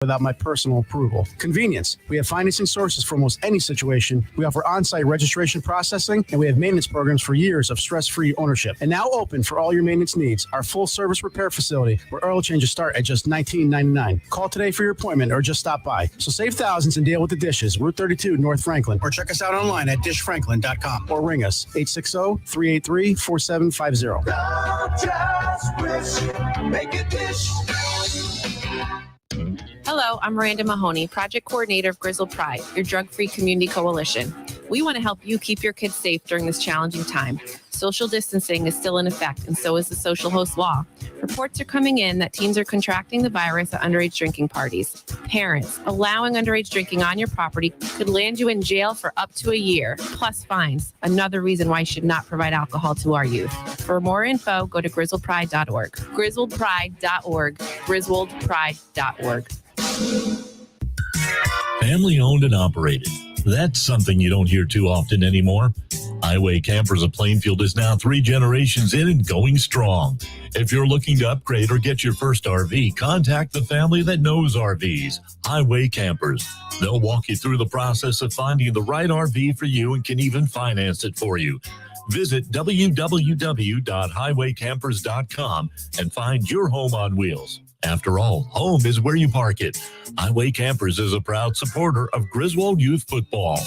without my personal approval. Convenience. We have financing sources for almost any situation. We offer on-site registration processing, and we have maintenance programs for years of stress-free ownership. And now open for all your maintenance needs. Our full-service repair facility, where oil changes start at just $19.99. Call today for your appointment or just stop by. So save thousands and deal with the dishes. Route 32, North Franklin. Or check us out online at dishfranklin.com. Or ring us, 860-383-4750. Make a dish. Hello, I'm Miranda Mahoney, Project Coordinator of Grizzled Pride, your drug-free community coalition. We want to help you keep your kids safe during this challenging time. Social distancing is still in effect, and so is the social host law. Reports are coming in that teens are contracting the virus at underage drinking parties. Parents, allowing underage drinking on your property could land you in jail for up to a year, plus fines. Another reason why you should not provide alcohol to our youth. For more info, go to grizzledpride.org. grizzledpride.org. grizzledpride.org. Family owned and operated. That's something you don't hear too often anymore. Highway Campers of Plainfield is now 3 generations in and going strong. If you're looking to upgrade or get your first RV, contact the family that knows RVs, Highway Campers. They'll walk you through the process of finding the right RV for you and can even finance it for you. Visit www.highwaycampers.com and find your home on wheels. After all, home is where you park it. Highway Campers is a proud supporter of Griswold Youth Football.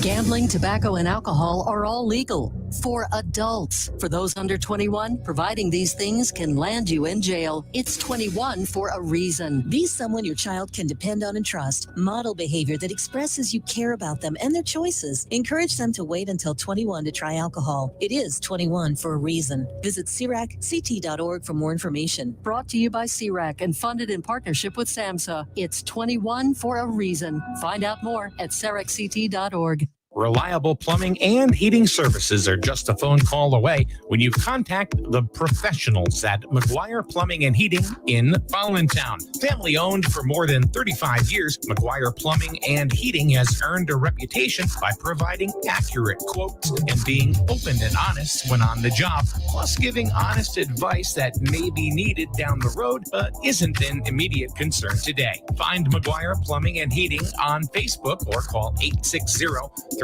Gambling, tobacco, and alcohol are all legal for adults. For those under 21, providing these things can land you in jail. It's 21 for a reason. Be someone your child can depend on and trust. Model behavior that expresses you care about them and their choices. Encourage them to wait until 21 to try alcohol. It is 21 for a reason. Visit CRACCT.org for more information. Brought to you by CRAC and funded in partnership with SAMHSA. It's 21 for a reason. Find out more at CRACCT.org. Reliable plumbing and heating services are just a phone call away when you contact the professionals at McGuire Plumbing and Heating in Fallontown. Family owned for more than 35 years, McGuire Plumbing and Heating has earned a reputation by providing accurate quotes and being open and honest when on the job, plus giving honest advice that may be needed down the road but isn't an immediate concern today. Find McGuire Plumbing and Heating on Facebook or call 860-376-3388.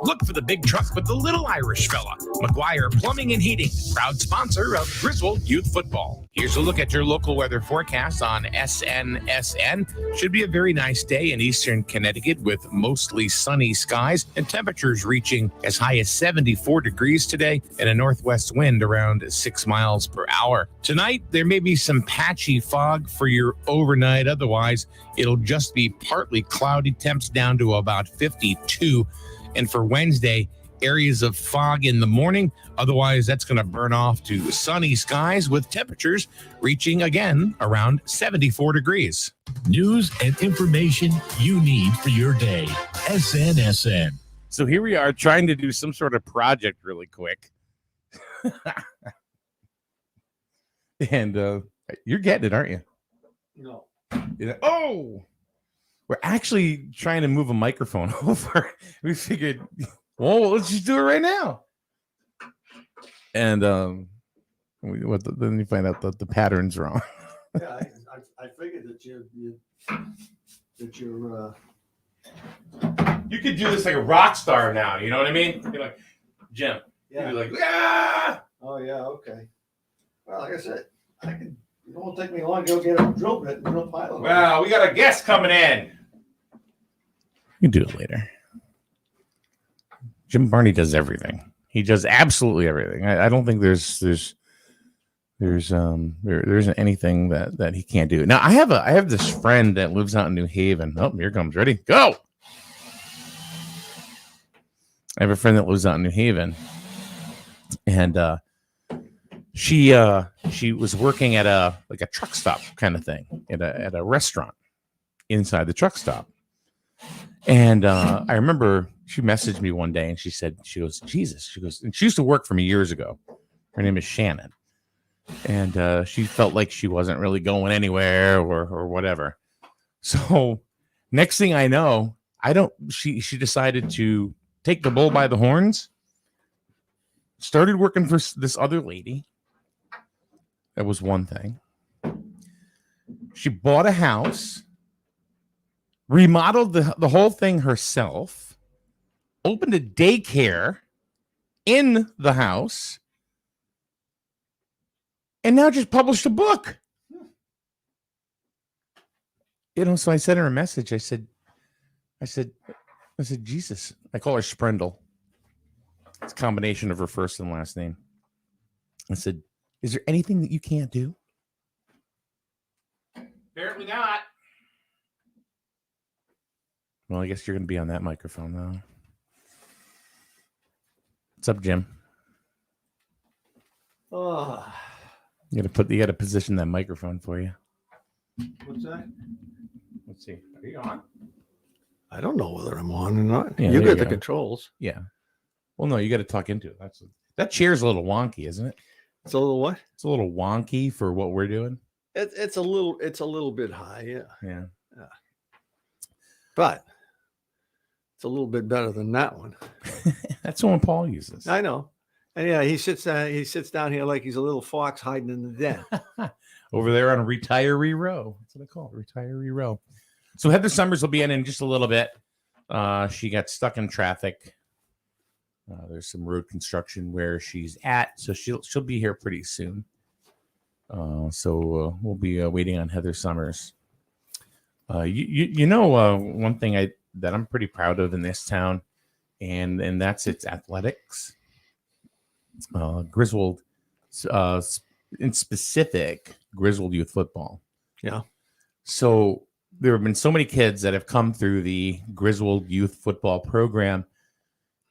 Look for the big truck with the little Irish fella. McGuire Plumbing and Heating, proud sponsor of Griswold Youth Football. Here's a look at your local weather forecast on SNSN. Should be a very nice day in eastern Connecticut with mostly sunny skies and temperatures reaching as high as 74 degrees today and a northwest wind around 6 miles per hour. Tonight, there may be some patchy fog for your overnight. Otherwise, it'll just be partly cloudy, temps down to about 52. And for Wednesday, areas of fog in the morning. Otherwise, that's going to burn off to sunny skies with temperatures reaching again around 74 degrees. News and information you need for your day. SNSN. So here we are trying to do some sort of project really quick. And you're getting it, aren't you? No. Oh! We're actually trying to move a microphone over. We figured, well, let's just do it right now. And then you find out that the pattern's wrong. Yeah, I figured that you're you could do this like a rock star now. You know what I mean? You're like, Jim. Yeah. You're like, ah! Oh yeah, okay. Well, like I said, it won't take me long to go get a drill bit and drill pilot. Well, we got a guest coming in. You can do it later. Jim Barney does everything. He does absolutely everything. I don't think there isn't anything that he can't do. Now I have this friend that lives out in New Haven. Oh, here comes. Ready? Go. I have a friend that lives out in New Haven, and she was working at a truck stop kind of thing at a restaurant inside the truck stop. And I remember she messaged me one day and she goes, Jesus. She goes, and she used to work for me years ago. Her name is Shannon. And she felt like she wasn't really going anywhere or whatever. So next thing I know, she decided to take the bull by the horns, started working for this other lady. That was one thing. She bought a house, remodeled the whole thing herself, opened a daycare in the house, and now just published a book. So I sent her a message. I said, Jesus. I call her Sprendel. It's a combination of her first and last name. I said, is there anything that you can't do? Apparently not. Well, I guess you're going to be on that microphone now. What's up, Jim? Oh, You got to position that microphone for you. what's that? Let's see. Are you on? I don't know whether I'm on or not. Yeah, you there got you the go. controls. Yeah. Well, no, you got to talk into it. That chair's a little wonky, isn't it? It's a little what? It's a little wonky for what we're doing. It's a little bit high, yeah. Yeah. But it's a little bit better than that one. That's the one Paul uses. I know. And yeah, he sits down here like he's a little fox hiding in the den. Over there on Retiree Row. That's what I call it, Retiree Row. So Heather Summers will be in just a little bit. She got stuck in traffic. There's some road construction where she's at, so she'll be here pretty soon. So we'll be waiting on Heather Summers. One thing that I'm pretty proud of in this town, and that's its athletics. Griswold, in specific, Griswold youth football. Yeah. So there have been so many kids that have come through the Griswold youth football program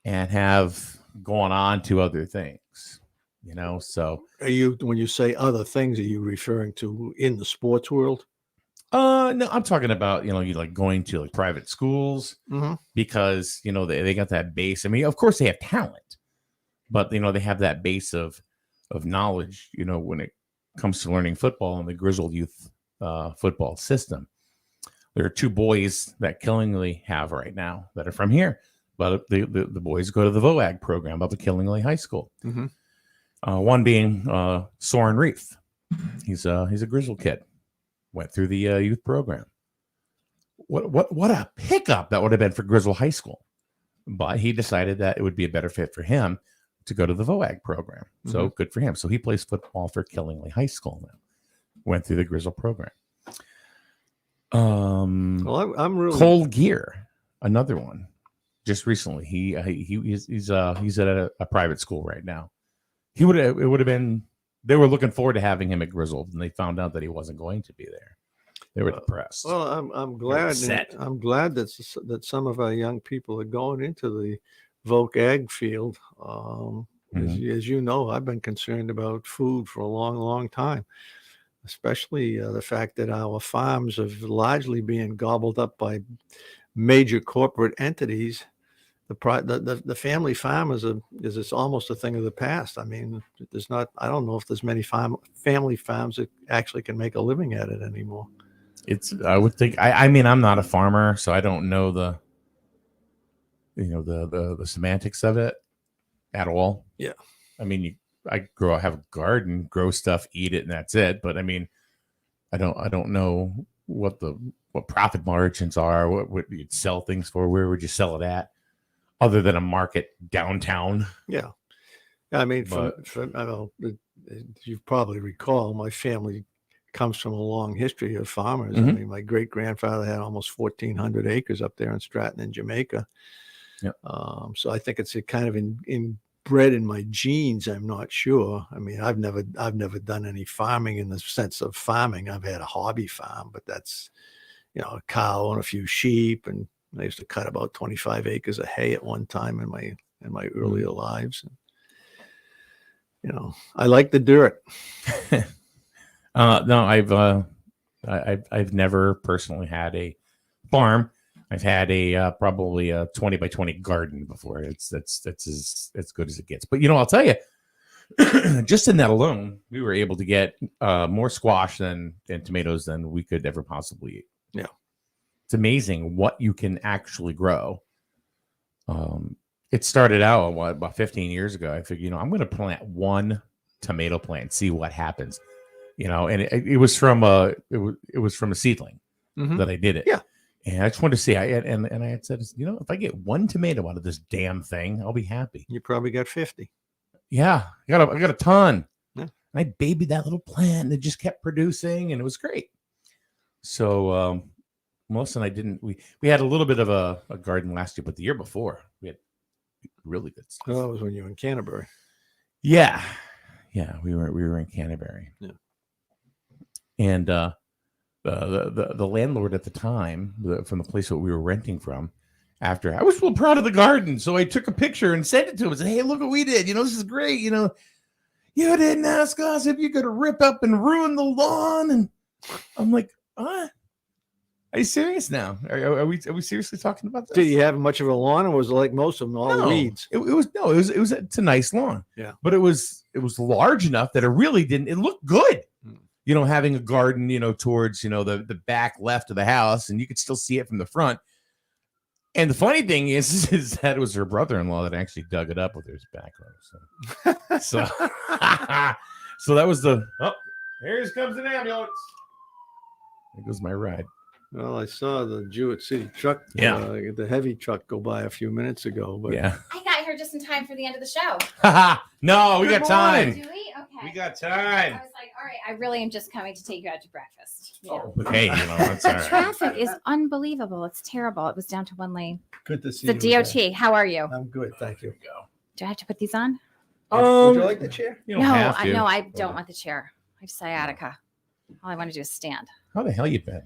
and have gone on to other things, so. When you say other things, are you referring to in the sports world? No, I'm talking about, you like going to like private schools because, they got that base. I mean, of course they have talent, but, they have that base of knowledge, when it comes to learning football in the Griswold youth football system. There are two boys that Killingly have right now that are from here, but the boys go to the VOAG program up at Killingly High School. Mm-hmm. One being Soren Reef. He's a Griswold kid. Went through the youth program. What a pickup that would have been for Griswold High School. But he decided that it would be a better fit for him to go to the VOAG program. So good for him. So he plays football for Killingly High School now. Went through the Griswold program. Well, I'm really Cold Gear, another one. Just recently, he's at a private school right now. It would have been. They were looking forward to having him at Griswold, and they found out that he wasn't going to be there. They were depressed. Well, I'm glad. I'm glad that some of our young people are going into the Voc Ag field. As you know, I've been concerned about food for a long, long time, especially the fact that our farms have largely been gobbled up by major corporate entities. The family farm is almost a thing of the past. I mean, I don't know if there's many family farms that actually can make a living at it anymore. I would think, I mean, I'm not a farmer, so I don't know the semantics of it at all. Yeah. I mean, I have a garden, grow stuff, eat it, and that's it. But I mean, I don't know what profit margins are, what you'd sell things for, where would you sell it at? Other than a market downtown. Yeah. I mean, I don't know, you probably recall, my family comes from a long history of farmers. Mm-hmm. I mean, my great grandfather had almost 1,400 acres up there in Stratton in Jamaica. Yeah. So I think it's kind of inbred in my genes. I'm not sure. I mean, I've never done any farming in the sense of farming. I've had a hobby farm, but that's, a cow and a few sheep, and I used to cut about 25 acres of hay at one time in my earlier lives. And, I like the dirt. No, I've never personally had a farm. I've had probably a 20 by 20 garden before. That's as good as it gets. But I'll tell you, just in that alone, we were able to get more squash and tomatoes than we could ever possibly eat. Yeah. It's amazing what you can actually grow. It started out about 15 years ago. I figured, I'm going to plant one tomato plant, see what happens. And it was from a seedling that I did it. Yeah. And I just wanted to see. I had said, if I get one tomato out of this damn thing, I'll be happy. You probably got 50. Yeah, I got a ton. Yeah. And I babied that little plant, and it just kept producing, and it was great. So Melissa and I didn't. We had a little bit of a garden last year, but the year before we had really good stuff. Oh, that was when you were in Canterbury. Yeah, we were in Canterbury. Yeah, and the landlord at the time from the place that we were renting from, after I was real proud of the garden, so I took a picture and sent it to him and said, "Hey, look what we did! This is great! You didn't ask us if you could rip up and ruin the lawn." And I'm like, "What? Are you serious now? Are we seriously talking about this?" Did you have much of a lawn, or was it like most of them all weeds? It's a nice lawn. Yeah, but it was large enough that it really didn't. It looked good. Having a garden, towards, the back left of the house, and you could still see it from the front. And the funny thing is that it was her brother-in-law that actually dug it up with his backhoe. So that was here comes an ambulance. There goes my ride. Well, I saw the Jewett City truck, the heavy truck, go by a few minutes ago. But yeah, I got here just in time for the end of the show. No, we got time. Do we? Okay. We got time. I was like, all right, I really am just coming to take you out to breakfast. Okay, that's all right. Traffic is unbelievable. It's terrible. It was down to one lane. Good to see the you. DOT. How are you? I'm good, thank you. Do I have to put these on? Would you like the chair? You don't have to. No, I don't want the chair. I have sciatica. All I want to do is stand. How the hell you been?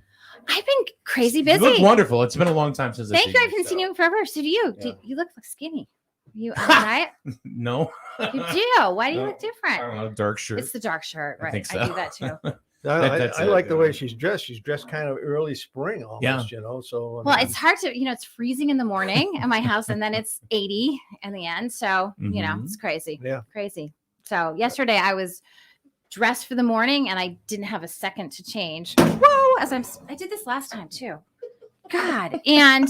I've been crazy busy. You look wonderful. It's been a long time since Thank you. I haven't seen you forever. So do you. Yeah. You look skinny. You on a diet? No. You do. Why do you look different? I don't know, dark shirt. It's the dark shirt, right? I think so. I do that too. I like the way she's dressed. She's dressed kind of early spring almost, So well, it's hard to, it's freezing in the morning at my house, and then it's 80 in the end. So it's crazy. Yeah, crazy. So yesterday I was dressed for the morning, and I didn't have a second to change. Whoa! I did this last time too. God, and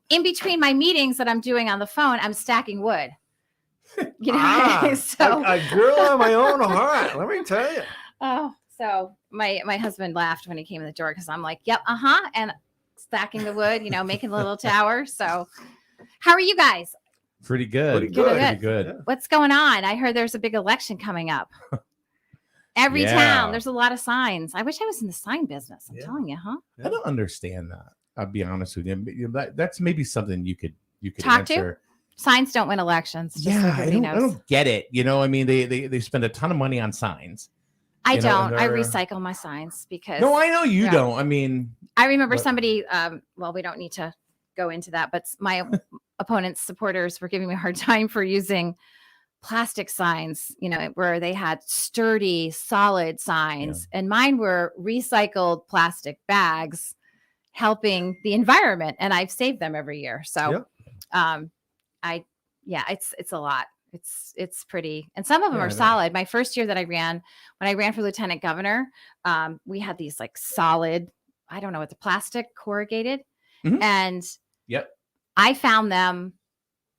in between my meetings that I'm doing on the phone, I'm stacking wood. So a girl on my own heart. Let me tell you. Oh, so my husband laughed when he came in the door because I'm like, yep, and stacking the wood, making a little tower. So, how are you guys? Pretty good. Pretty good. Pretty good. Yeah. What's going on? I heard there's a big election coming up. Every town, there's a lot of signs. I wish I was in the sign business. I'm telling you, huh? I don't understand that. I'll be honest with you. That's maybe something you could talk answer. to. Signs don't win elections. Just so I don't get it. I mean, they spend a ton of money on signs. I don't. I recycle my signs because. No, I know you don't. I mean, I remember somebody. Well, we don't need to go into that, but my opponent's supporters were giving me a hard time for using plastic signs, where they had sturdy, solid signs, and mine were recycled plastic bags, helping the environment, and I've saved them every year. So, it's a lot. It's pretty, and some of them are solid. My first year that when I ran for lieutenant governor, we had these like solid, I don't know what the plastic corrugated, and I found them.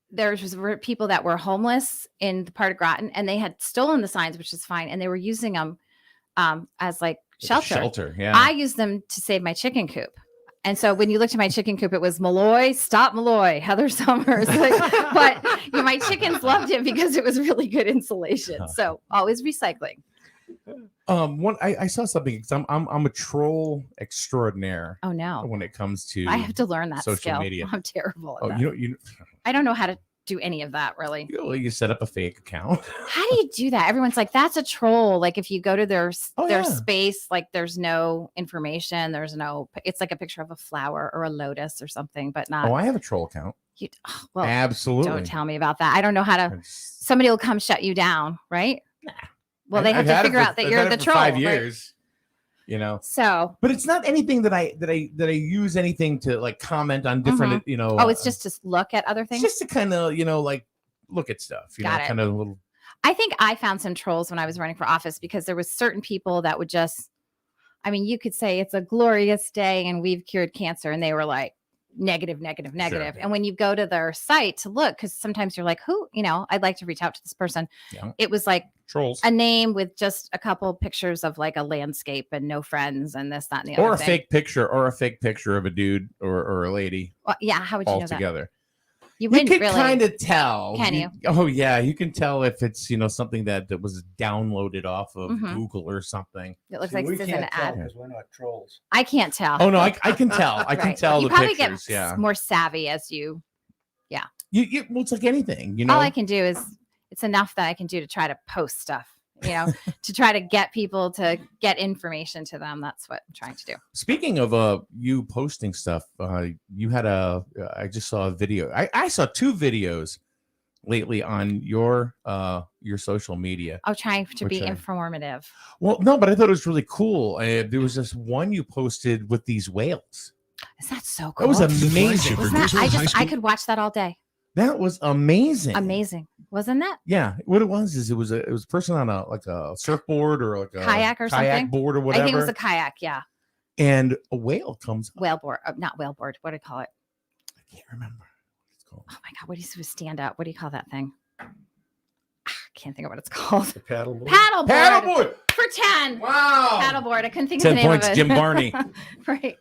There were people that were homeless in the part of Groton, and they had stolen the signs, which is fine, and they were using them as like shelter. Yeah, I used them to save my chicken coop. And so when you looked at my chicken coop, it was Malloy, Stop Malloy, Heather Summers. But my chickens loved it because it was really good insulation. So always recycling. I saw something. I'm a troll extraordinaire. Oh no! When it comes to, I have to learn that social skill. media. I'm terrible at that. I don't know how to do any of that really. You set up a fake account. How do you do that? Everyone's like, that's a troll. Like if you go to their space, like there's no information. It's like a picture of a flower or a lotus or something, but not. Oh, I have a troll account. Well, absolutely. Don't tell me about that. I don't know how to. Somebody will come shut you down, right? Nah. Well, they have to figure out that you're the troll. 5 years. So, but it's not anything that I use anything to like comment on different, Oh, it's just to look at other things. Just to kind of, like look at stuff, kind of a little. I think I found some trolls when I was running for office because there was certain people that would just, you could say it's a glorious day and we've cured cancer. And they were like, negative. Sure. And when you go to their site to look, because sometimes you're like, who, I'd like to reach out to this person. Yeah. It was like Trolls. a name with just a couple pictures of like a landscape and no friends and this, that, and the Or other a thing. fake picture of a dude or a lady. Well, yeah. How would you all know that? together. You can wouldn't really kind of tell. Can you? Oh yeah, you can tell if it's something that was downloaded off of Mhm. Google or something. It looks See, like we this is an can't tell ad. because we're not trolls. I can't tell. Oh no, I can tell. I can Right. tell You the probably pictures. get Yeah. more savvy as you. Well, it's like anything. All I can do is it's enough that I can do to try to post stuff. To try to get people to get information to them. That's what I'm trying to do. Speaking of you posting stuff, you had I just saw a video. I saw 2 videos lately on your social media. I'm trying to be Which informative. Well, no, but I thought it was really cool. There was this one you posted with these whales. Is that so That cool? was amazing. Wasn't that, I could watch that all day. That was amazing. Amazing. Wasn't that? Yeah. What it was is it was a person on a surfboard or like a Kayak or something? board or whatever. I think it was a kayak. Yeah. And a whale comes up. Whale board. Not whale board. What do you call it? I can't remember what it's called. Oh my God. What do you stand up? What do you call that thing? I can't think of what it's called. The paddleboard. Paddleboard. For 10. Wow. Paddleboard. I couldn't think 10 of the name points, of it. Jim Barney. Right.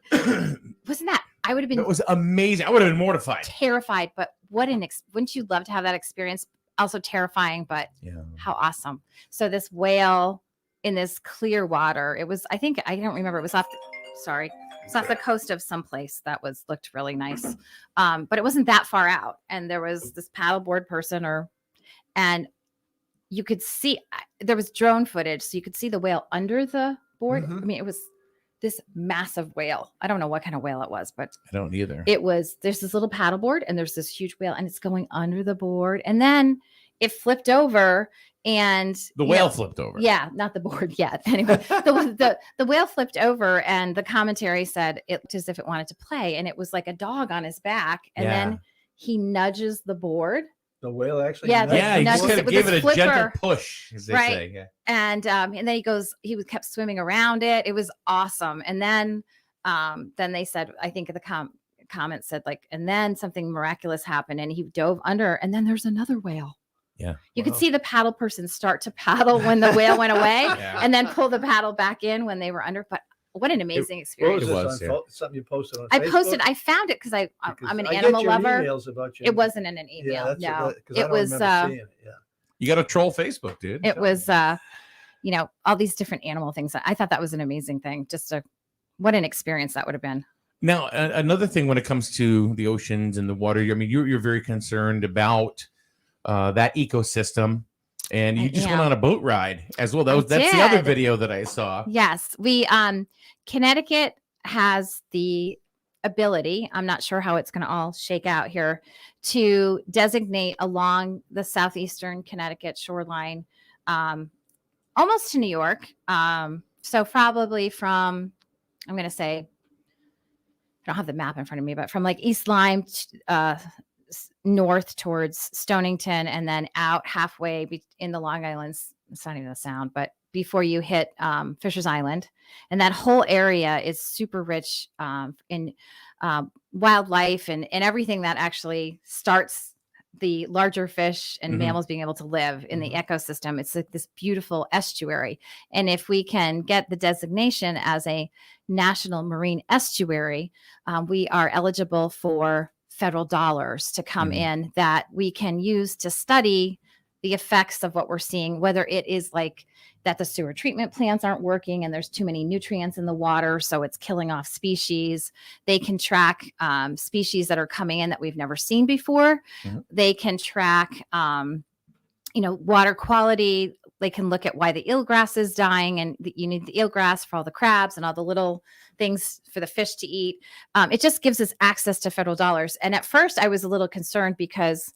Wasn't that? I would have been It was amazing. I would have been mortified. terrified, but wouldn't you love to have that experience? Also terrifying, but Yeah. how awesome. So this whale in this clear water, it was, I don't remember. It was off the coast of someplace that looked really nice. But it wasn't that far out. And there was this paddleboard person and you could see, there was drone footage. So you could see the whale under the board. Mhm. I mean, it was this massive whale. I don't know what kind of whale it was, but I don't either. there's this little paddleboard and there's this huge whale and it's going under the board. And then it flipped over and The whale flipped over. Yeah, not the board yet. Anyway, the whale flipped over and the commentary said it looked as if it wanted to play. And it was like a dog on his back. And then he nudges the board. The whale actually. Yeah, Yeah, he just nudges kind it of with gave his it a gentle flipper. push, as they Right. say. Yeah. And then he kept swimming around it. It was awesome. And then they said, I think the comment said like, and then something miraculous happened and he dove under and then there's another whale. Yeah. You could see the paddle person start to paddle when the whale went away Yeah. and then pull the paddle back in when they were under. But what an amazing What experience. was It this was, on yeah. something you posted on I Facebook? I found it because Because I'm an I get animal your lover. emails about you. It wasn't in an Yeah, email. that's No, because I it don't was, remember seeing it. Yeah. You got to troll Facebook, dude. it was, all these different animal things. I thought that was an amazing thing. What an experience that would have been. Now, another thing when it comes to the oceans and the water, I mean, you're very concerned about that ecosystem, and you just went on a boat ride as well. That's the other did. video that I saw. Yes, we Connecticut has the ability, I'm not sure how it's going to all shake out here, to designate along the southeastern Connecticut shoreline almost to New York. So probably from, I'm going to say, I don't have the map in front of me, but from like East Lyme north towards Stonington and then out halfway in the Long Island's, it's not even a sound, but before you hit Fisher's Island. And that whole area is super rich in wildlife and everything that actually starts the larger fish and mammals being able to live in the ecosystem. It's like this beautiful estuary. And if we can get the designation as a national marine estuary, we are eligible for federal dollars to come in that we can use to study the effects of what we're seeing, whether it is like that the sewer treatment plants aren't working and there's too many nutrients in the water, so it's killing off species. They can track species that are coming in that we've never seen before. They can track, water quality. They can look at why the eelgrass is dying, and you need the eelgrass for all the crabs and all the little things for the fish to eat. It just gives us access to federal dollars. And at first I was a little concerned because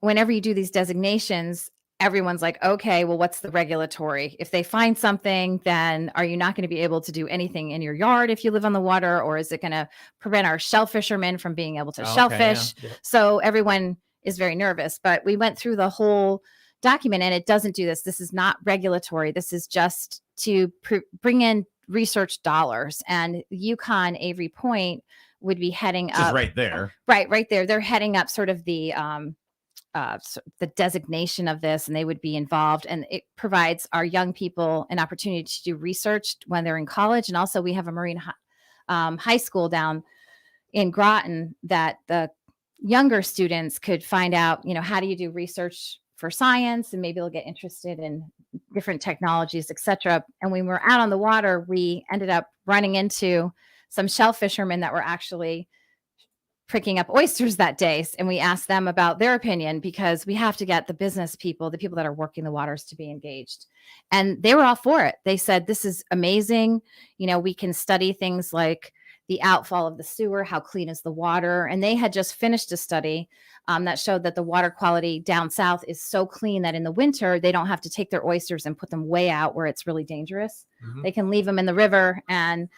whenever you do these designations, everyone's like, okay, well, what's the regulatory? If they find something, then are you not going to be able to do anything in your yard if you live on the water? Or is it going to prevent our shell fishermen from being able to shellfish? Yeah. So everyone is very nervous, but we went through the whole document and it doesn't do this. This is not regulatory. This is just to bring in research dollars. And UConn Avery Point would be heading Just up right there. Right there. They're heading up sort of the designation of this, and they would be involved. And it provides our young people an opportunity to do research when they're in college. And also, we have a marine high school down in Groton that the younger students could find out, how do you do research for science, and maybe they'll get interested in different technologies, etc. And when we were out on the water, we ended up running into some shell fishermen that were actually picking up oysters that day. And we asked them about their opinion, because we have to get the business people, the people that are working the waters, to be engaged. And they were all for it. They said, this is amazing. We can study things like the outfall of the sewer, how clean is the water. And they had just finished a study that showed that the water quality down south is so clean that in the winter, they don't have to take their oysters and put them way out where it's really dangerous. Mm-hmm. They can leave them in the river, and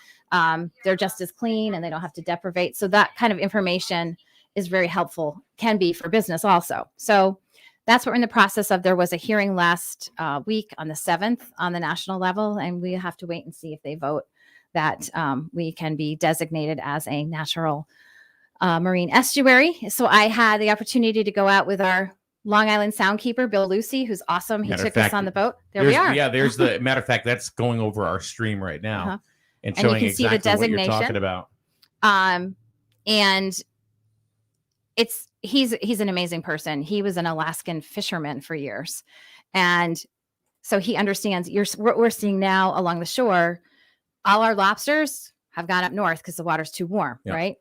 they're just as clean, and they don't have to deprivate. So that kind of information is very helpful, can be for business also. So that's what we're in the process of. There was a hearing last week on the 7th on the national level, and we have to wait and see if they vote that we can be designated as a natural marine estuary. So I had the opportunity to go out with our Long Island Soundkeeper, Bill Lucy, who's awesome. He took us on the boat. There we are. Yeah, there's the matter of fact, that's going over our stream right now. Uh-huh. And showing you can see the designation. What you're talking about. And he's an amazing person. He was an Alaskan fisherman for years. And so he understands what we're seeing now along the shore. All our lobsters have gone up north because the water's too warm, right?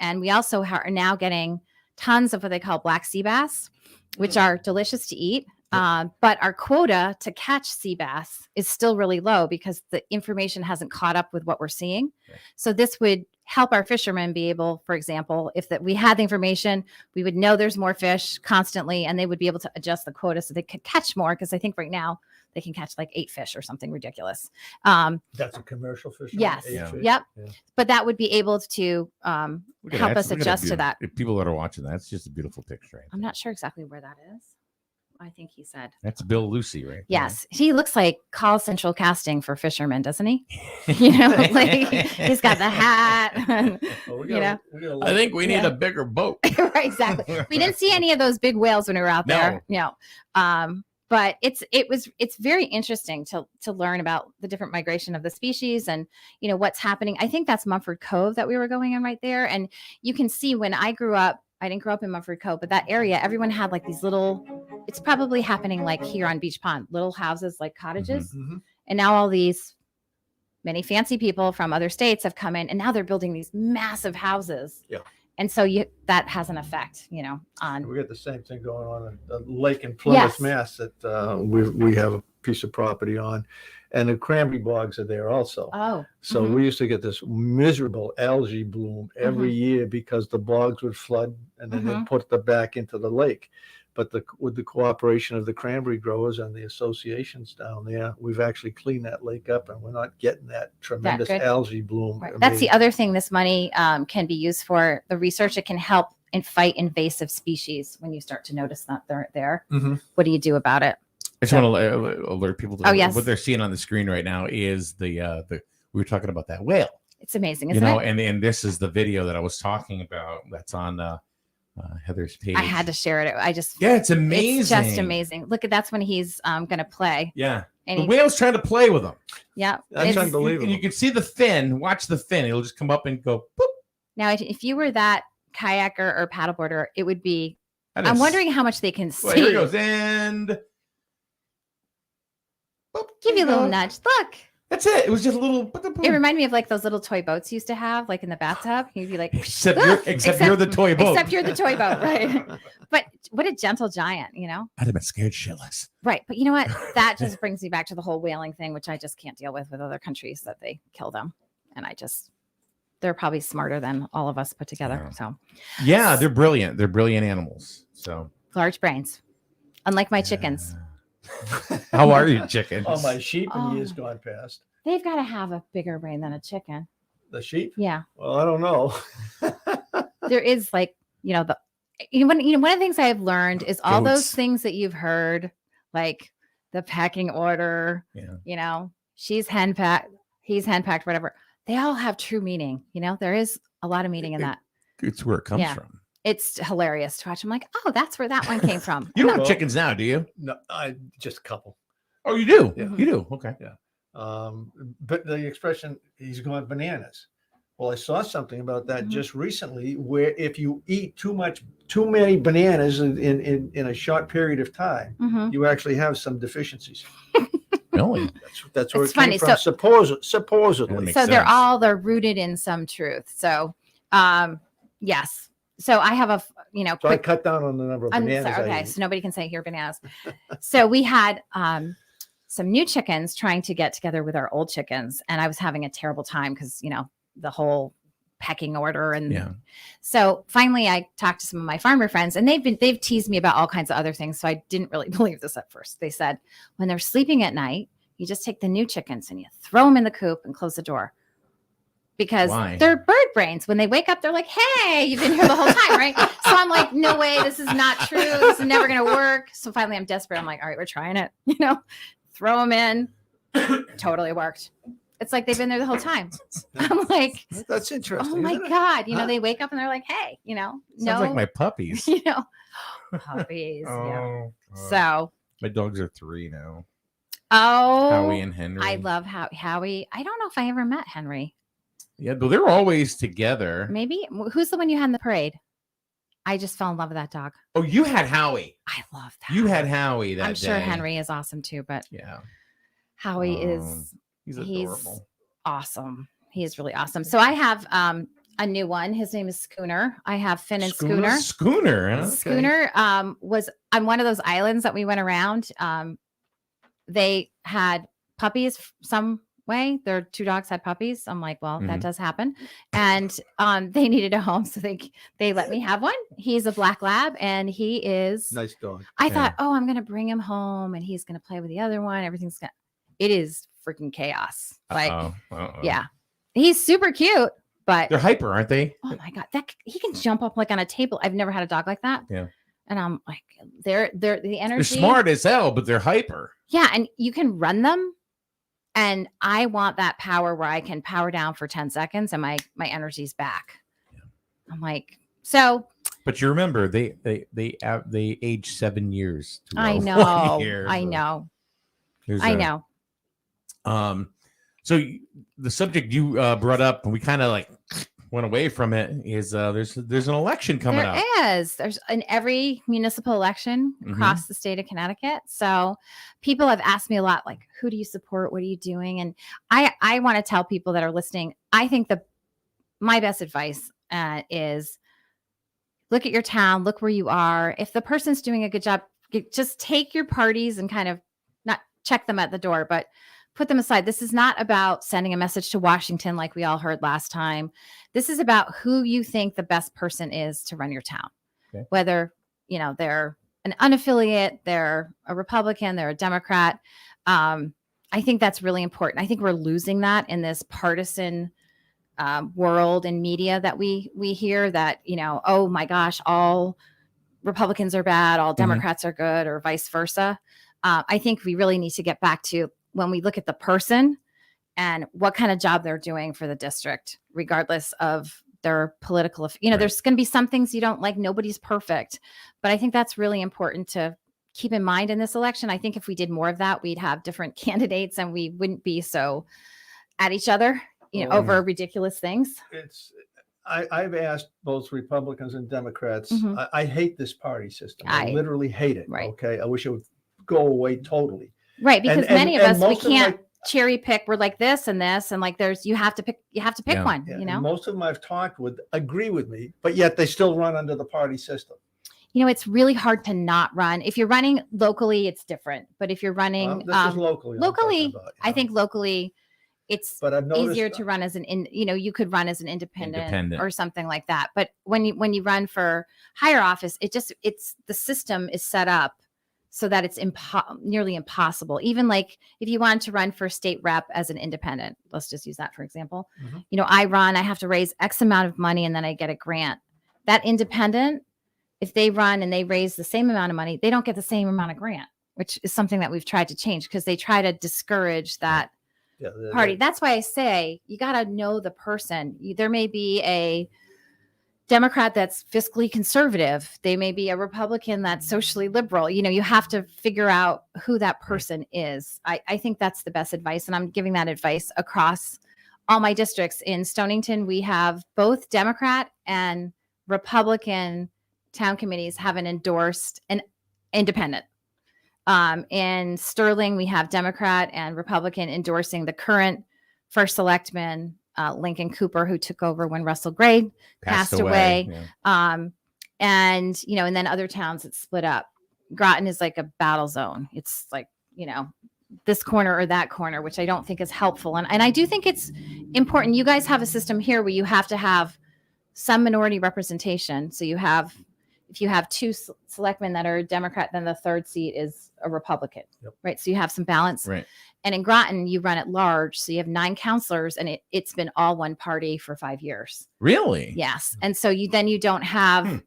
And we also are now getting tons of what they call black sea bass, which are delicious to eat. But our quota to catch sea bass is still really low because the information hasn't caught up with what we're seeing. Right. So this would help our fishermen be able, for example, if we had the information, we would know there's more fish constantly, and they would be able to adjust the quota so they could catch more. Because I think right now they can catch like 8 fish or something ridiculous. That's a commercial fish. Yes. Yeah. Yep. Yeah. But that would be able to help us adjust to that. If people that are watching, that's just a beautiful picture. Right? I'm not sure exactly where that is. I think he said. That's Bill Lucy, right? Yes. He looks like Call Central casting for fishermen, doesn't he? He's got the hat. And, I think we need a bigger boat. Right, exactly. We didn't see any of those big whales when we were out there. No. But it's very interesting to learn about the different migration of the species and, what's happening. I think that's Mumford Cove that we were going in right there. And you can see when I grew up, I didn't grow up in Mumford Cove, but that area, everyone had like these it's probably happening like here on Beach Pond, little houses, like cottages. Mm-hmm. And now all these many fancy people from other states have come in, and now they're building these massive houses. Yeah. And so that has an effect, on. We got the same thing going on in the lake in Plymouth, Mass. That we have a piece of property on, and the cranberry bogs are there also. Oh. So we used to get this miserable algae bloom every year because the bogs would flood, and then they'd put them back into the lake. But with the cooperation of the cranberry growers and the associations down there, we've actually cleaned that lake up, and we're not getting that tremendous algae bloom. Right. That's the other thing this money can be used for, the research. It can help fight invasive species when you start to notice that they're there. Mm-hmm. What do you do about it? I just want to alert people to what they're seeing on the screen right now is we were talking about that whale. It's amazing, isn't it? And this is the video that I was talking about. That's on Heather's page. I had to share it. It's amazing. It's just amazing. Look, that's when he's going to play. Yeah. And the whale's trying to play with him. Yeah. That's unbelievable. You can see the fin. Watch the fin. It'll just come up and go boop. Now, if you were that kayaker or paddleboarder, it would be, I'm wondering how much they can see. Well, here it goes. And boop, give you a little nudge. Look. That's it. It was just a little. It reminded me of like those little toy boats you used to have, like in the bathtub. You'd be like, except you're the toy boat. Except you're the toy boat, right? But what a gentle giant, I'd have been scared shitless. Right, but you know what? That just brings me back to the whole whaling thing, which I just can't deal with other countries that they kill them, and they're probably smarter than all of us put together. Yeah. So, yeah, they're brilliant. They're brilliant animals. So large brains, unlike my chickens. How are you, chickens? Oh, my sheep in years gone past. They've got to have a bigger brain than a chicken. The sheep? Yeah. Well, I don't know. There is like, one of the things I've learned is all those things that you've heard, like the packing order, she's hen packed, he's hen packed, whatever. they all have true meaning. There is a lot of meaning in that. It's where it comes from. It's hilarious to watch. I'm like, oh, that's where that one came from. You don't have chickens now, do you? No, just a couple. Oh, you do? Yeah. You do? Okay. Yeah. But the expression, he's gone bananas. Well, I saw something about that just recently, where if you eat too many bananas in a short period of time, you actually have some deficiencies. Really? That's where It's it came funny. from. Supposedly. So they're rooted in some truth. So, yes. So I have So I cut down on the number of bananas. Okay, so nobody can say here bananas. So we had some new chickens trying to get together with our old chickens, and I was having a terrible time because the whole pecking order, and so finally I talked to some of my farmer friends, and they've teased me about all kinds of other things, so I didn't really believe this at first. They said when they're sleeping at night, you just take the new chickens and you throw them in the coop and close the door. Because they're bird brains. When they wake up, they're like, hey, you've been here the whole time, right? So I'm like, no way, this is not true. This is never going to work. So finally I'm desperate. I'm like, all right, we're trying it. Throw them in. Totally worked. It's like they've been there the whole time. I'm like, that's interesting. Oh my God. They wake up and they're like, hey, Sounds like my puppies. Puppies. Oh, yeah. So my dogs are 3 now. Oh, Howie and Henry. I love Howie. I don't know if I ever met Henry. Yeah, but they're always together. Maybe. Who's the one you had in the parade? I just fell in love with that dog. Oh, you had Howie. I love that. You had Howie that day. I'm sure Henry is awesome too, but yeah, Howie is he's adorable. Awesome. He is really awesome. So I have a new one. His name is Schooner. I have Finn and Schooner. Schooner. Okay. Schooner was on one of those islands that we went around. They had puppies some way. Their 2 dogs had puppies. I'm like, well, that does happen. And they needed a home. So they let me have one. He's a black lab and he is nice dog. I thought, I'm going to bring him home and he's going to play with the other one. It is freaking chaos. Like, yeah, he's super cute, but they're hyper, aren't they? Oh my God. He can jump up like on a table. I've never had a dog like that. Yeah. And I'm like, they're the energy. They're smart as hell, but they're hyper. Yeah. And you can run them. And I want that power where I can power down for 10 seconds and my energy's back. Yeah. I'm like, so. But you remember, they age 7 years. I know. I know. I know. So the subject you brought up, and we kind of like went away from it, is there's an election coming up. There's in every municipal election across the state of Connecticut. So people have asked me a lot, like, who do you support? What are you doing? And I want to tell people that are listening, I think my best advice is look at your town, look where you are. If the person's doing a good job, just take your parties and kind of not check them at the door, but put them aside. This is not about sending a message to Washington like we all heard last time. This is about who you think the best person is to run your town. Okay. Whether, they're an unaffiliate, they're a Republican, they're a Democrat. I think that's really important. I think we're losing that in this partisan world and media that we hear that, oh my gosh, all Republicans are bad, all Democrats are good, or vice versa. I think we really need to get back to when we look at the person and what kind of job they're doing for the district, regardless of their political, there's going to be some things you don't like. Nobody's perfect, but I think that's really important to keep in mind in this election. I think if we did more of that, we'd have different candidates and we wouldn't be so at each other, over ridiculous things. I've asked both Republicans and Democrats. I hate this party system. I literally hate it. Right. Okay. I wish it would go away totally. Right, because many of us, we can't cherry pick. We're like this and this, and like you have to pick one. Yeah. Most of them I've talked with agree with me, but yet they still run under the party system. It's really hard to not run. If you're running locally, it's different. But if you're running this is locally, I think locally, it's easier to run as you could run as an independent or something like that. But when you run for higher office, it's the system is set up so that it's nearly impossible. Even like if you wanted to run for state rep as an independent, let's just use that for example. I have to raise X amount of money and then I get a grant. That independent, if they run and they raise the same amount of money, they don't get the same amount of grant, which is something that we've tried to change because they try to discourage that party. That's why I say you got to know the person. There may be a Democrat that's fiscally conservative. They may be a Republican that's socially liberal. You have to figure out who that person is. I think that's the best advice. And I'm giving that advice across all my districts. In Stonington, we have both Democrat and Republican town committees have endorsed an independent. In Sterling, we have Democrat and Republican endorsing the current first selectman, Lincoln Cooper, who took over when Russell Gray passed away. Yeah. And then other towns it's split up. Groton is like a battle zone. It's like, this corner or that corner, which I don't think is helpful. And I do think it's important. You guys have a system here where you have to have some minority representation. So if you have two selectmen that are Democrat, then the third seat is a Republican, right? So you have some balance. Right. And in Groton, you run at large. So you have 9 counselors, and it's been all one party for 5 years. Really? Yes. And so you don't have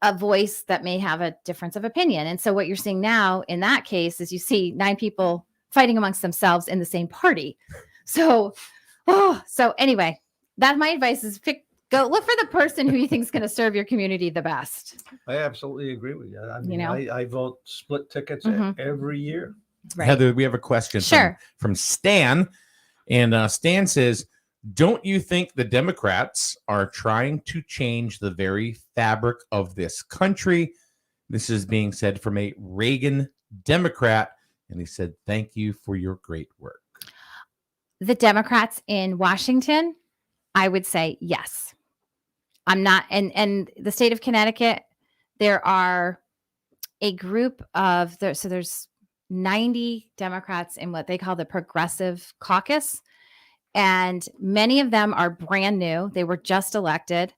a voice that may have a difference of opinion. And so what you're seeing now in that case is you see 9 people fighting amongst themselves in the same party. So anyway, that's my advice is go look for the person who you think is going to serve your community the best. I absolutely agree with you. I mean, I vote split tickets every year. Right. Heather, we have a question from Stan. And Stan says, don't you think the Democrats are trying to change the very fabric of this country? This is being said from a Reagan Democrat. And he said, thank you for your great work. The Democrats in Washington, I would say yes. I'm not. And the state of Connecticut, there are a group of, so there's 90 Democrats in what they call the Progressive Caucus. And many of them are brand new. They were just elected,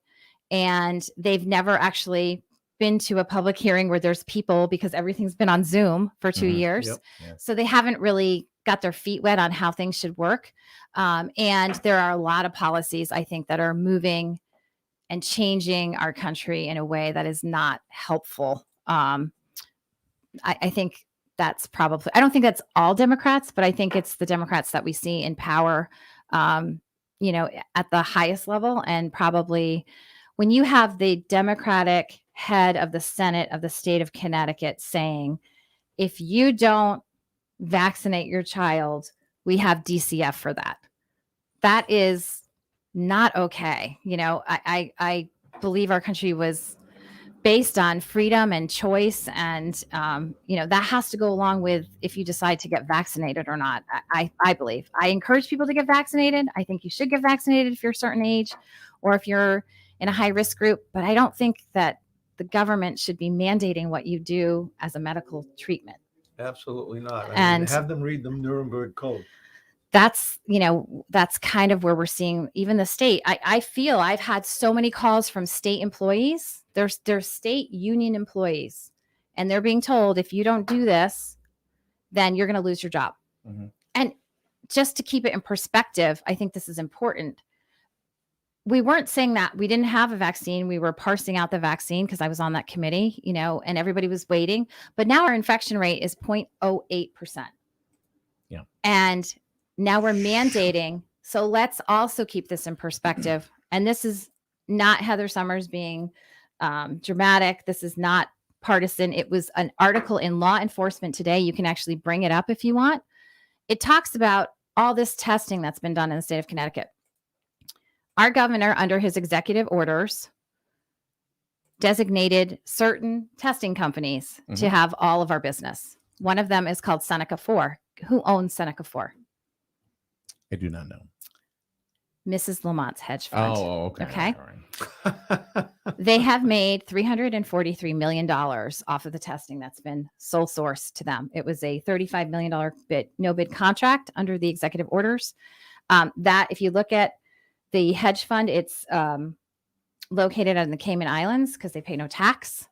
and they've never actually been to a public hearing where there's people, because everything's been on Zoom for 2 years. Yep. Yeah. So they haven't really got their feet wet on how things should work. And there are a lot of policies, I think, that are moving and changing our country in a way that is not helpful. I think that's probably, I don't think that's all Democrats, but I think it's the Democrats that we see in power, at the highest level. And probably when you have the Democratic head of the Senate of the state of Connecticut saying, if you don't vaccinate your child, we have DCF for that. That is not okay. I believe our country was based on freedom and choice. And, that has to go along with if you decide to get vaccinated or not. I believe. I encourage people to get vaccinated. I think you should get vaccinated if you're a certain age or if you're in a high risk group. But I don't think that the government should be mandating what you do as a medical treatment. Absolutely not. And have them read the Nuremberg Code. That's kind of where we're seeing even the state. I feel I've had so many calls from state employees. There's state union employees, and they're being told, if you don't do this, then you're going to lose your job. Mm-hmm. And just to keep it in perspective, I think this is important. We weren't saying that we didn't have a vaccine. We were parsing out the vaccine because I was on that committee, and everybody was waiting. But now our infection rate is 0.08%. Yeah. And now we're mandating. So let's also keep this in perspective. And this is not Heather Summers being dramatic. This is not partisan. It was an article in Law Enforcement Today. You can actually bring it up if you want. It talks about all this testing that's been done in the state of Connecticut. Our governor, under his executive orders, designated certain testing companies to have all of our business. One of them is called Seneca 4. Who owns Seneca 4? I do not know. Mrs. Lamont's hedge fund. Oh, okay. Okay. They have made $343 million off of the testing that's been sole sourced to them. It was a $35 million no bid contract under the executive orders. That, if you look at the hedge fund, it's located on the Cayman Islands because they pay no tax.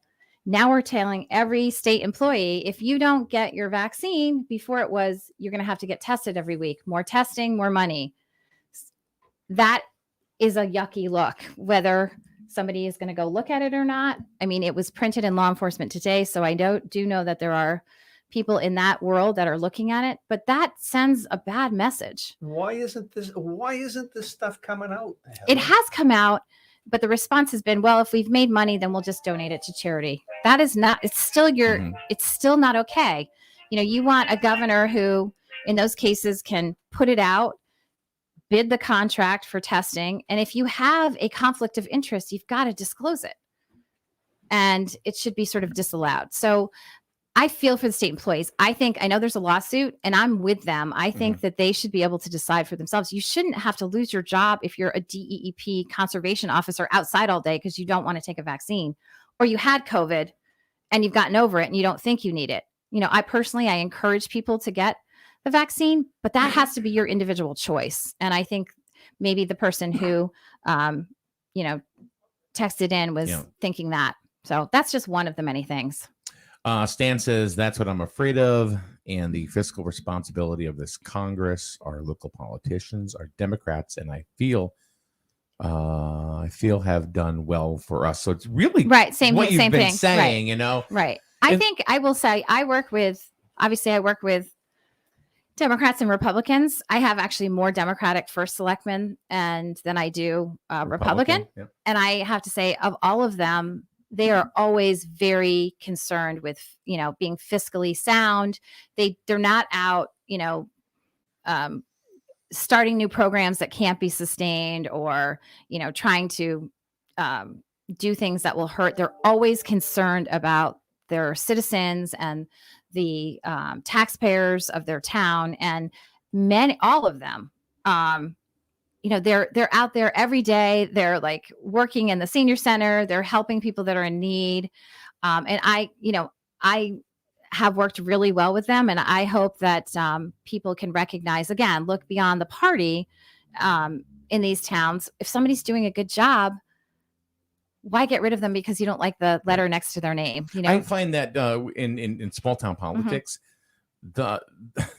Now we're telling every state employee, if you don't get your vaccine, before it was, you're going to have to get tested every week. More testing, more money. That is a yucky look, whether somebody is going to go look at it or not. I mean, it was printed in Law Enforcement Today, so I do know that there are people in that world that are looking at it, but that sends a bad message. Why isn't this stuff coming out? It has come out, but the response has been, well, if we've made money, then we'll just donate it to charity. That is not, it's still it's still not okay. You want a governor who, in those cases, can put it out, bid the contract for testing. And if you have a conflict of interest, you've got to disclose it. And it should be sort of disallowed. So I feel for the state employees. I know there's a lawsuit and I'm with them. I think that they should be able to decide for themselves. You shouldn't have to lose your job if you're a DEEP conservation officer outside all day because you don't want to take a vaccine, or you had COVID and you've gotten over it and you don't think you need it. I personally encourage people to get the vaccine, but that has to be your individual choice. And I think maybe the person who, texted in was thinking that. So that's just one of the many things. Stan says, that's what I'm afraid of. And the fiscal responsibility of this Congress, our local politicians, our Democrats, and I feel have done well for us. So it's really right. Same what thing, you've same been thing. saying, Right. I think I will say I work with Democrats and Republicans. I have actually more Democratic first selectmen than I do Republican. Yep. And I have to say, of all of them, they are always very concerned with, being fiscally sound. They're not out, starting new programs that can't be sustained, or, trying to do things that will hurt. They're always concerned about their citizens and the taxpayers of their town, and all of them, they're out there every day. They're like working in the senior center. They're helping people that are in need. And I have worked really well with them. And I hope that people can recognize, again, look beyond the party in these towns. If somebody's doing a good job, why get rid of them because you don't like the letter next to their name? I find that in small town politics, the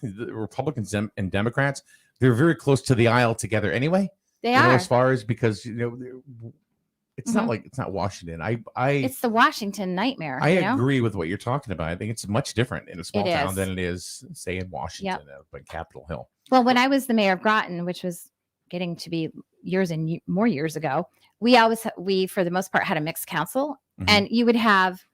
Republicans and Democrats, they're very close to the aisle together anyway. They are, as far as, because it's not like, it's not Washington. It's the Washington nightmare. I agree with what you're talking about. I think it's much different in a small town than it is, say, in Washington, but Capitol Hill. Well, when I was the mayor of Groton, which was getting to be years and more years ago, we for the most part had a mixed council, and you would have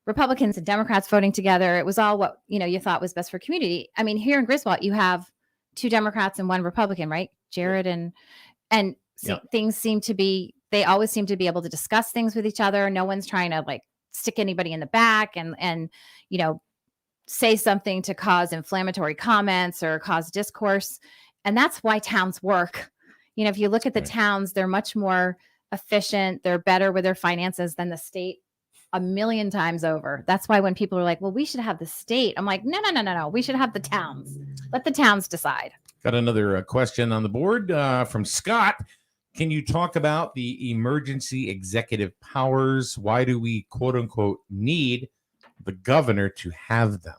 Republicans and Democrats voting together. It was all what you thought was best for community. I mean, here in Griswold, you have 2 Democrats and 1 Republican, right? Jared and things they always seem to be able to discuss things with each other. No one's trying to like stick anybody in the back and say something to cause inflammatory comments or cause discourse. And that's why towns work. If you look at the towns, they're much more efficient. They're better with their finances than the state a million times over. That's why when people are like, well, we should have the state, I'm like, no. We should have the towns. Let the towns decide. Got another question on the board from Scott. Can you talk about the emergency executive powers? Why do we, quote unquote, need the governor to have them?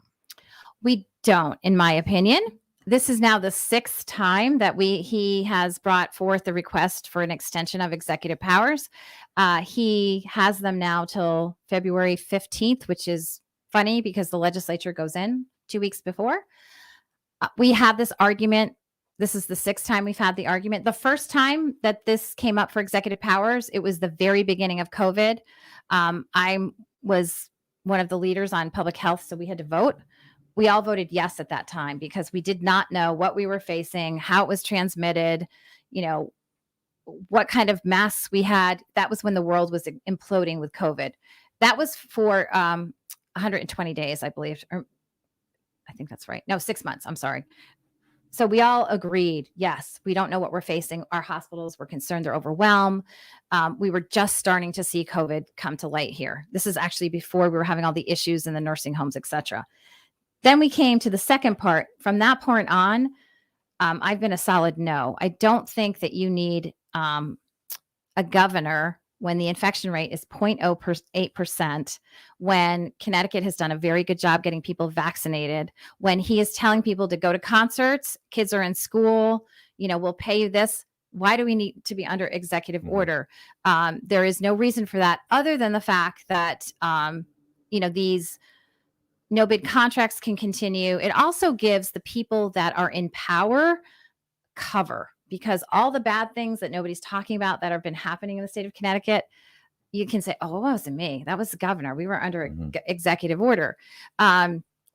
We don't, in my opinion. This is now the 6th time that he has brought forth the request for an extension of executive powers. He has them now till February 15th, which is funny because the legislature goes in 2 weeks before. We had this argument. This is the 6th time we've had the argument. The first time that this came up for executive powers, it was the very beginning of COVID. I was one of the leaders on public health, so we had to vote. We all voted yes at that time because we did not know what we were facing, how it was transmitted, what kind of masks we had. That was when the world was imploding with COVID. That was for 120 days, I believe. Or I think that's right. No, 6 months. I'm sorry. So we all agreed, yes, we don't know what we're facing. Our hospitals were concerned. They're overwhelmed. We were just starting to see COVID come to light here. This is actually before we were having all the issues in the nursing homes, et cetera. Then we came to the second part. From that point on, I've been a solid no. I don't think that you need a governor when the infection rate is 0.08%, when Connecticut has done a very good job getting people vaccinated, when he is telling people to go to concerts, kids are in school, we'll pay you this. Why do we need to be under executive order? There is no reason for that other than the fact that, these no bid contracts can continue. It also gives the people that are in power cover, because all the bad things that nobody's talking about that have been happening in the state of Connecticut, you can say, oh, it wasn't me. That was the governor. We were under executive order.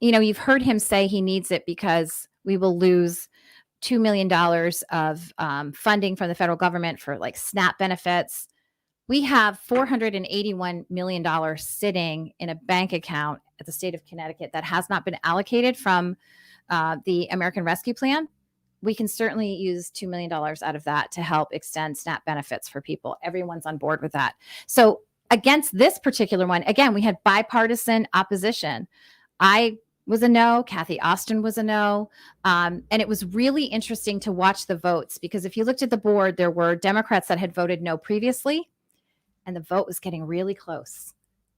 You've heard him say he needs it because we will lose $2 million of funding from the federal government for like SNAP benefits. We have $481 million sitting in a bank account at the state of Connecticut that has not been allocated from the American Rescue Plan. We can certainly use $2 million out of that to help extend SNAP benefits for people. Everyone's on board with that. So against this particular one, again, we had bipartisan opposition. I was a no. Kathy Austin was a no. And it was really interesting to watch the votes, because if you looked at the board, there were Democrats that had voted no previously, and the vote was getting really close.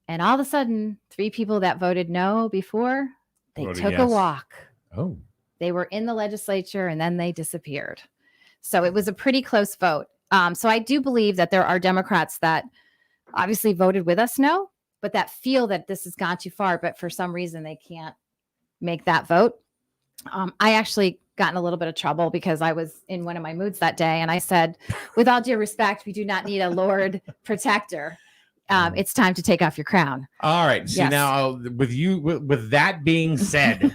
And all of a sudden, 3 people that voted no before, they took a walk. Oh. They were in the legislature and then they disappeared. So it was a pretty close vote. So I do believe that there are Democrats that obviously voted with us no, but that feel that this has gone too far, but for some reason they can't make that vote. I actually got in a little bit of trouble because I was in one of my moods that day. And I said, with all due respect, we do not need a Lord protector. It's time to take off your crown. All right. So now with that being said,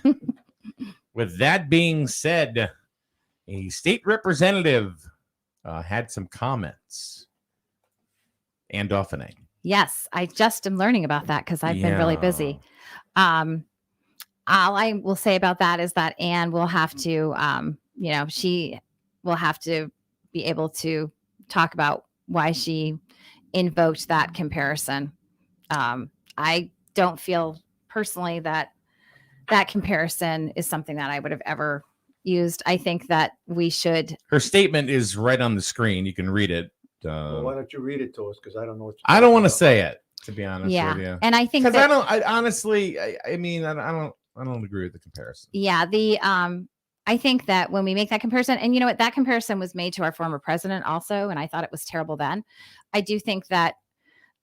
a state representative had some comments. And Dauphiné. Yes, I just am learning about that because I've been really busy. All I will say about that is that Anne will have to, she will have to be able to talk about why she invoked that comparison. I don't feel personally that comparison is something that I would have ever used. I think that we should. Her statement is right on the screen. You can read it. Well, why don't you read it to us? Because I don't know what I don't want to say it, to be honest with you. And I think because I don't agree with the comparison. Yeah. I think that when we make that comparison, and you know what, that comparison was made to our former president also, and I thought it was terrible then. I do think that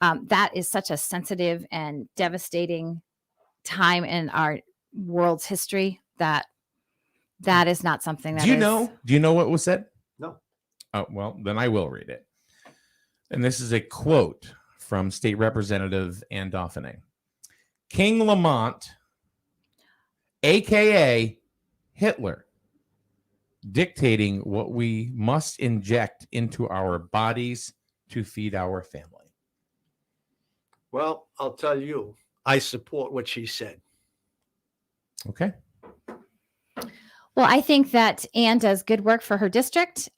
that is such a sensitive and devastating time in our world's history that is not something that Do you know what was said? No. Oh, well, then I will read it. And this is a quote from State Representative Anne Dauphiné. King Lamont, a.k.a. Hitler, dictating what we must inject into our bodies to feed our family. Well, I'll tell you, I support what she said. Okay. Well, I think that Anne does good work for her district.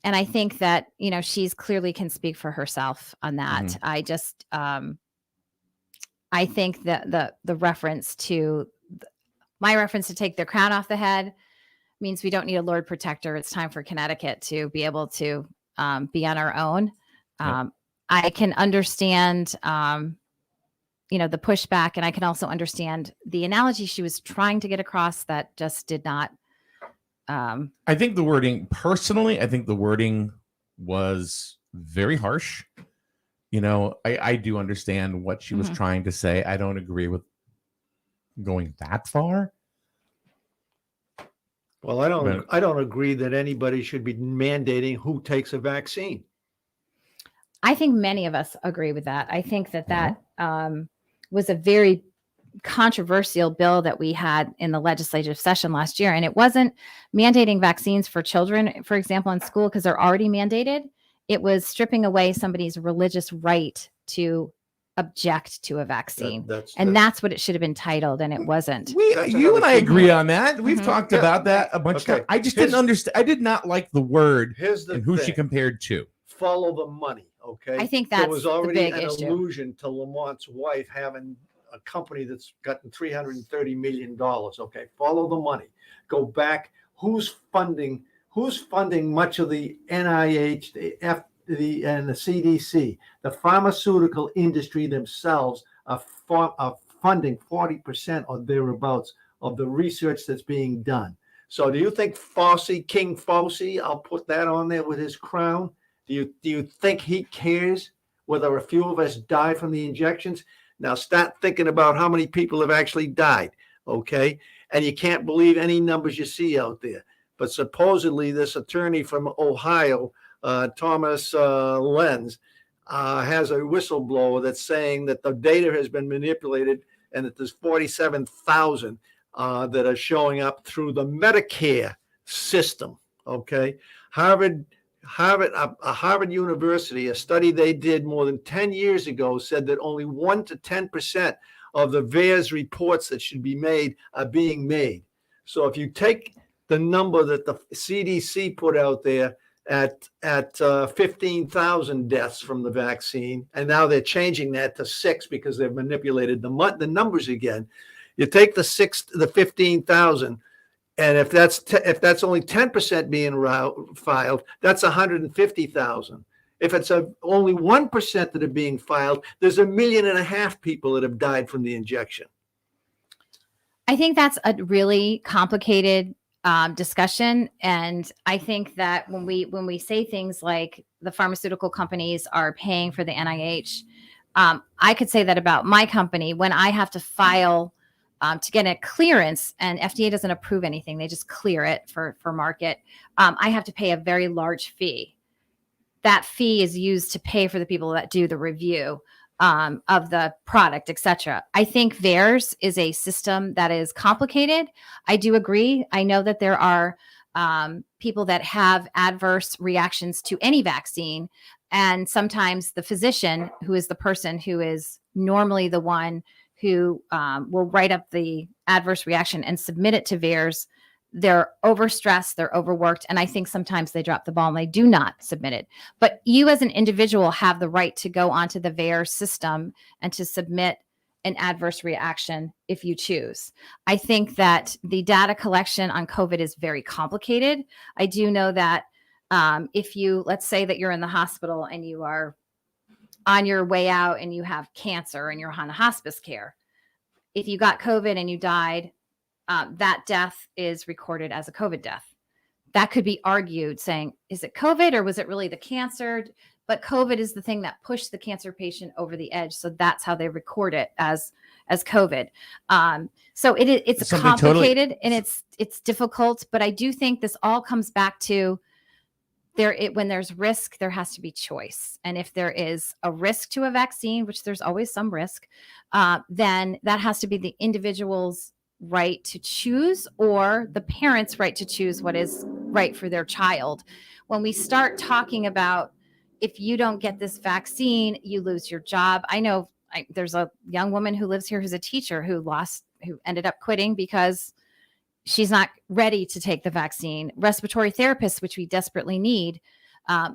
And I think that, she's clearly can speak for herself on that. Mm-hmm. I just, I think that the reference to my reference to take their crown off the head means we don't need a Lord Protector. It's time for Connecticut to be able to be on our own. Yep. I can understand, the pushback, and I can also understand the analogy she was trying to get across that just did not. I think the wording was very harsh. I do understand what she was trying to say. I don't agree with going that far. Well, I don't agree that anybody should be mandating who takes a vaccine. I think many of us agree with that. I think that was a very controversial bill that we had in the legislative session last year. And it wasn't mandating vaccines for children, for example, in school, because they're already mandated. It was stripping away somebody's religious right to object to a vaccine. That's what it should have been titled, and it wasn't. You and I agree on that. We've talked about that a bunch of times. I just didn't understand. I did not like the word and who she compared to. Follow the money, okay? I think that's there was already the big issue. Allusion to Lamont's wife having a company that's gotten $330 million. Okay, follow the money. Go back. Who's funding much of the NIH, and the CDC? The pharmaceutical industry themselves are funding 40% or thereabouts of the research that's being done. So do you think King Fauci, I'll put that on there with his crown, do you think he cares whether a few of us die from the injections? Now start thinking about how many people have actually died, okay? And you can't believe any numbers you see out there. But supposedly this attorney from Ohio, Thomas Lenz, has a whistleblower that's saying that the data has been manipulated and that there's 47,000 that are showing up through the Medicare system, okay? Harvard University, a study they did more than 10 years ago, said that only 1 to 10% of the VAERS reports that should be made are being made. So if you take the number that the CDC put out there at 15,000 deaths from the vaccine, and now they're changing that to 6 because they've manipulated the numbers again. You take the 15,000, and if that's only 10% being filed, that's 150,000. If it's only 1% that are being filed, there's 1.5 million people that have died from the injection. I think that's a really complicated discussion, and I think that when we say things like the pharmaceutical companies are paying for the NIH, I could say that about my company when I have to file to get a clearance, and FDA doesn't approve anything; they just clear it for market. I have to pay a very large fee. That fee is used to pay for the people that do the review of the product, etc. I think VAERS is a system that is complicated. I do agree. I know that there are people that have adverse reactions to any vaccine. And sometimes the physician, who is the person who is normally the one who will write up the adverse reaction and submit it to VAERS, they're overstressed, they're overworked, and I think sometimes they drop the ball and they do not submit it. But you as an individual have the right to go onto the VAERS system and to submit an adverse reaction if you choose. I think that the data collection on COVID is very complicated. I do know that if you, let's say that you're in the hospital and you are on your way out and you have cancer and you're on hospice care, if you got COVID and you died, that death is recorded as a COVID death. That could be argued saying, is it COVID or was it really the cancer? But COVID is the thing that pushed the cancer patient over the edge. So that's how they record it as COVID. So it's complicated and it's difficult, but I do think this all comes back to when there's risk, there has to be choice. And if there is a risk to a vaccine, which there's always some risk, then that has to be the individual's right to choose or the parents' right to choose what is right for their child. When we start talking about if you don't get this vaccine, you lose your job. I know there's a young woman who lives here who's a teacher who ended up quitting because she's not ready to take the vaccine. Respiratory therapists, which we desperately need,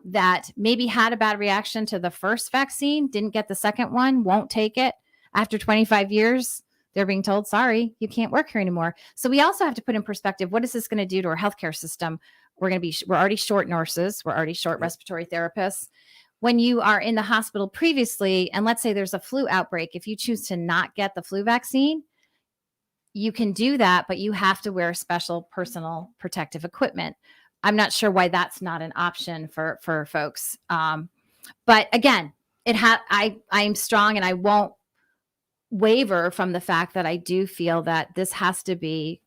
that maybe had a bad reaction to the first vaccine, didn't get the second one, won't take it. After 25 years, they're being told, sorry, you can't work here anymore. So we also have to put in perspective, what is this going to do to our healthcare system? We're already short nurses. We're already short respiratory therapists. When you are in the hospital previously, and let's say there's a flu outbreak, if you choose to not get the flu vaccine, you can do that, but you have to wear special personal protective equipment. I'm not sure why that's not an option for folks. But again, I'm strong and I won't waver from the fact that I do feel that this has to be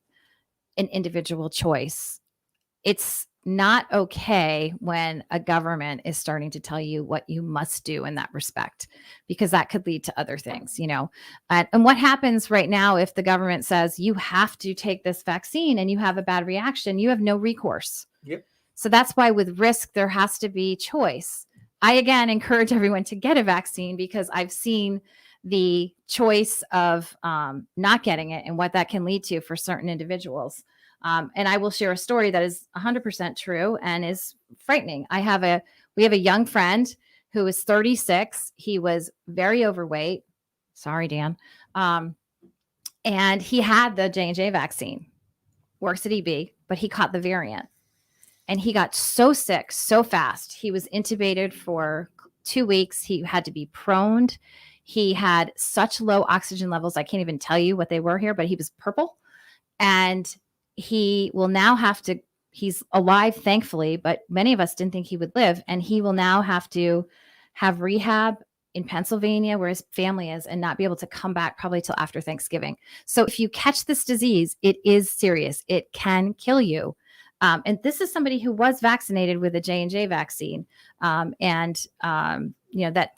an individual choice. It's not okay when a government is starting to tell you what you must do in that respect, because that could lead to other things, and what happens right now if the government says you have to take this vaccine and you have a bad reaction, you have no recourse. Yep. So that's why with risk, there has to be choice. I, again, encourage everyone to get a vaccine because I've seen the choice of not getting it and what that can lead to for certain individuals. And I will share a story that is 100% true and is frightening. We have a young friend who is 36. He was very overweight. Sorry, Dan. And he had the J&J vaccine, works at EB, but he caught the variant. And he got so sick so fast. He was intubated for 2 weeks. He had to be proned. He had such low oxygen levels. I can't even tell you what they were here, but he was purple. And he will now he's alive, thankfully, but many of us didn't think he would live. And he will now have to have rehab in Pennsylvania where his family is and not be able to come back probably till after Thanksgiving. So if you catch this disease, it is serious. It can kill you. And this is somebody who was vaccinated with a J&J vaccine. That's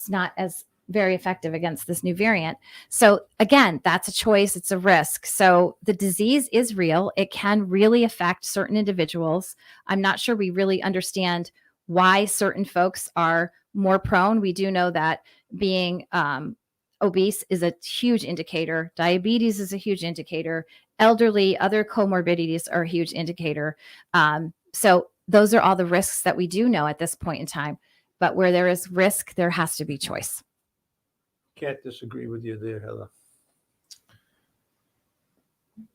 not as very effective against this new variant. So again, that's a choice. It's a risk. So the disease is real. It can really affect certain individuals. I'm not sure we really understand why certain folks are more prone. We do know that being obese is a huge indicator. Diabetes is a huge indicator. Elderly, other comorbidities are a huge indicator. So those are all the risks that we do know at this point in time. But where there is risk, there has to be choice. Can't disagree with you there, Heather.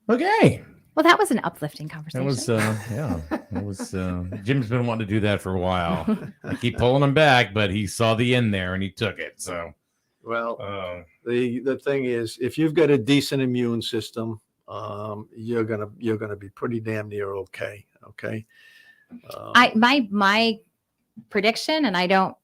Okay. Well, that was an uplifting conversation. It was Jim's been wanting to do that for a while. I keep pulling him back, but he saw the end there and he took it. So, well, the thing is, if you've got a decent immune system, you're gonna be pretty damn near okay. Okay. My prediction, and I don't,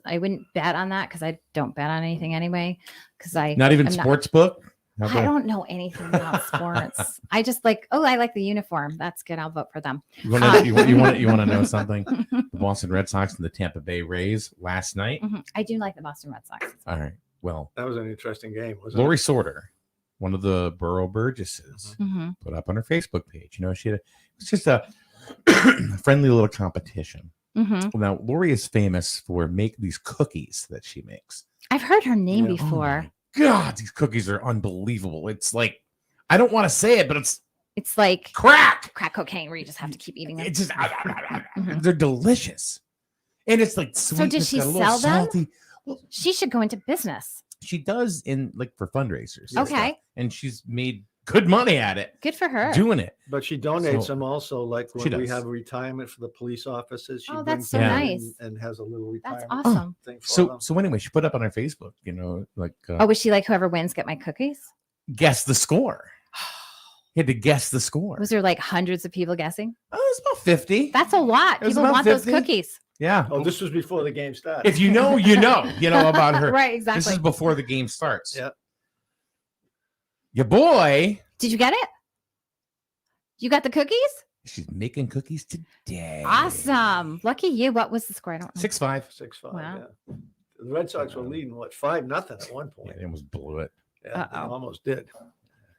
I wouldn't bet on that because I don't bet on anything anyway. Because not even sports book. I don't know anything about sports. I just I like the uniform. That's good. I'll vote for them. You want to know something? The Boston Red Sox and the Tampa Bay Rays last night. Mm-hmm. I do like the Boston Red Sox. All right. Well, that was an interesting game, wasn't Lori it? Sorter, one of the Borough Burgesses, put up on her Facebook page. It's just a friendly little competition. Mm-hmm. Now, Lori is famous for these cookies that she makes. I've heard her name before. Oh God, these cookies are unbelievable. It's like, I don't want to say it, but it's like crack cocaine where you just have to keep eating them. It's just they're delicious, and it's like sweet. So does she sell them? Salty. Well, she should go into business. She does for fundraisers. Okay, and she's made good money at it. Good for her doing it. But she donates them also, like when we have a retirement for the police officers. She that's so nice. And has a little retirement. That's awesome. Thing for them. So anyway, she put up on her Facebook, was she like, whoever wins get my cookies? Guess the score. He had to guess the score. Was there like hundreds of people guessing? Oh, it's about 50. That's a lot. People want 50. Those cookies. Yeah. Oh, this was before the game started. If you know about her. Right, exactly. This is before the game starts. Yeah. Your boy. Did you get it? You got the cookies? She's making cookies today. Awesome. Lucky you. What was the score? I don't know. 6-5. 6-5. Wow. Yeah. The Red Sox were leading 5-0 at one point. Yeah, they almost blew it. Yeah, they almost did.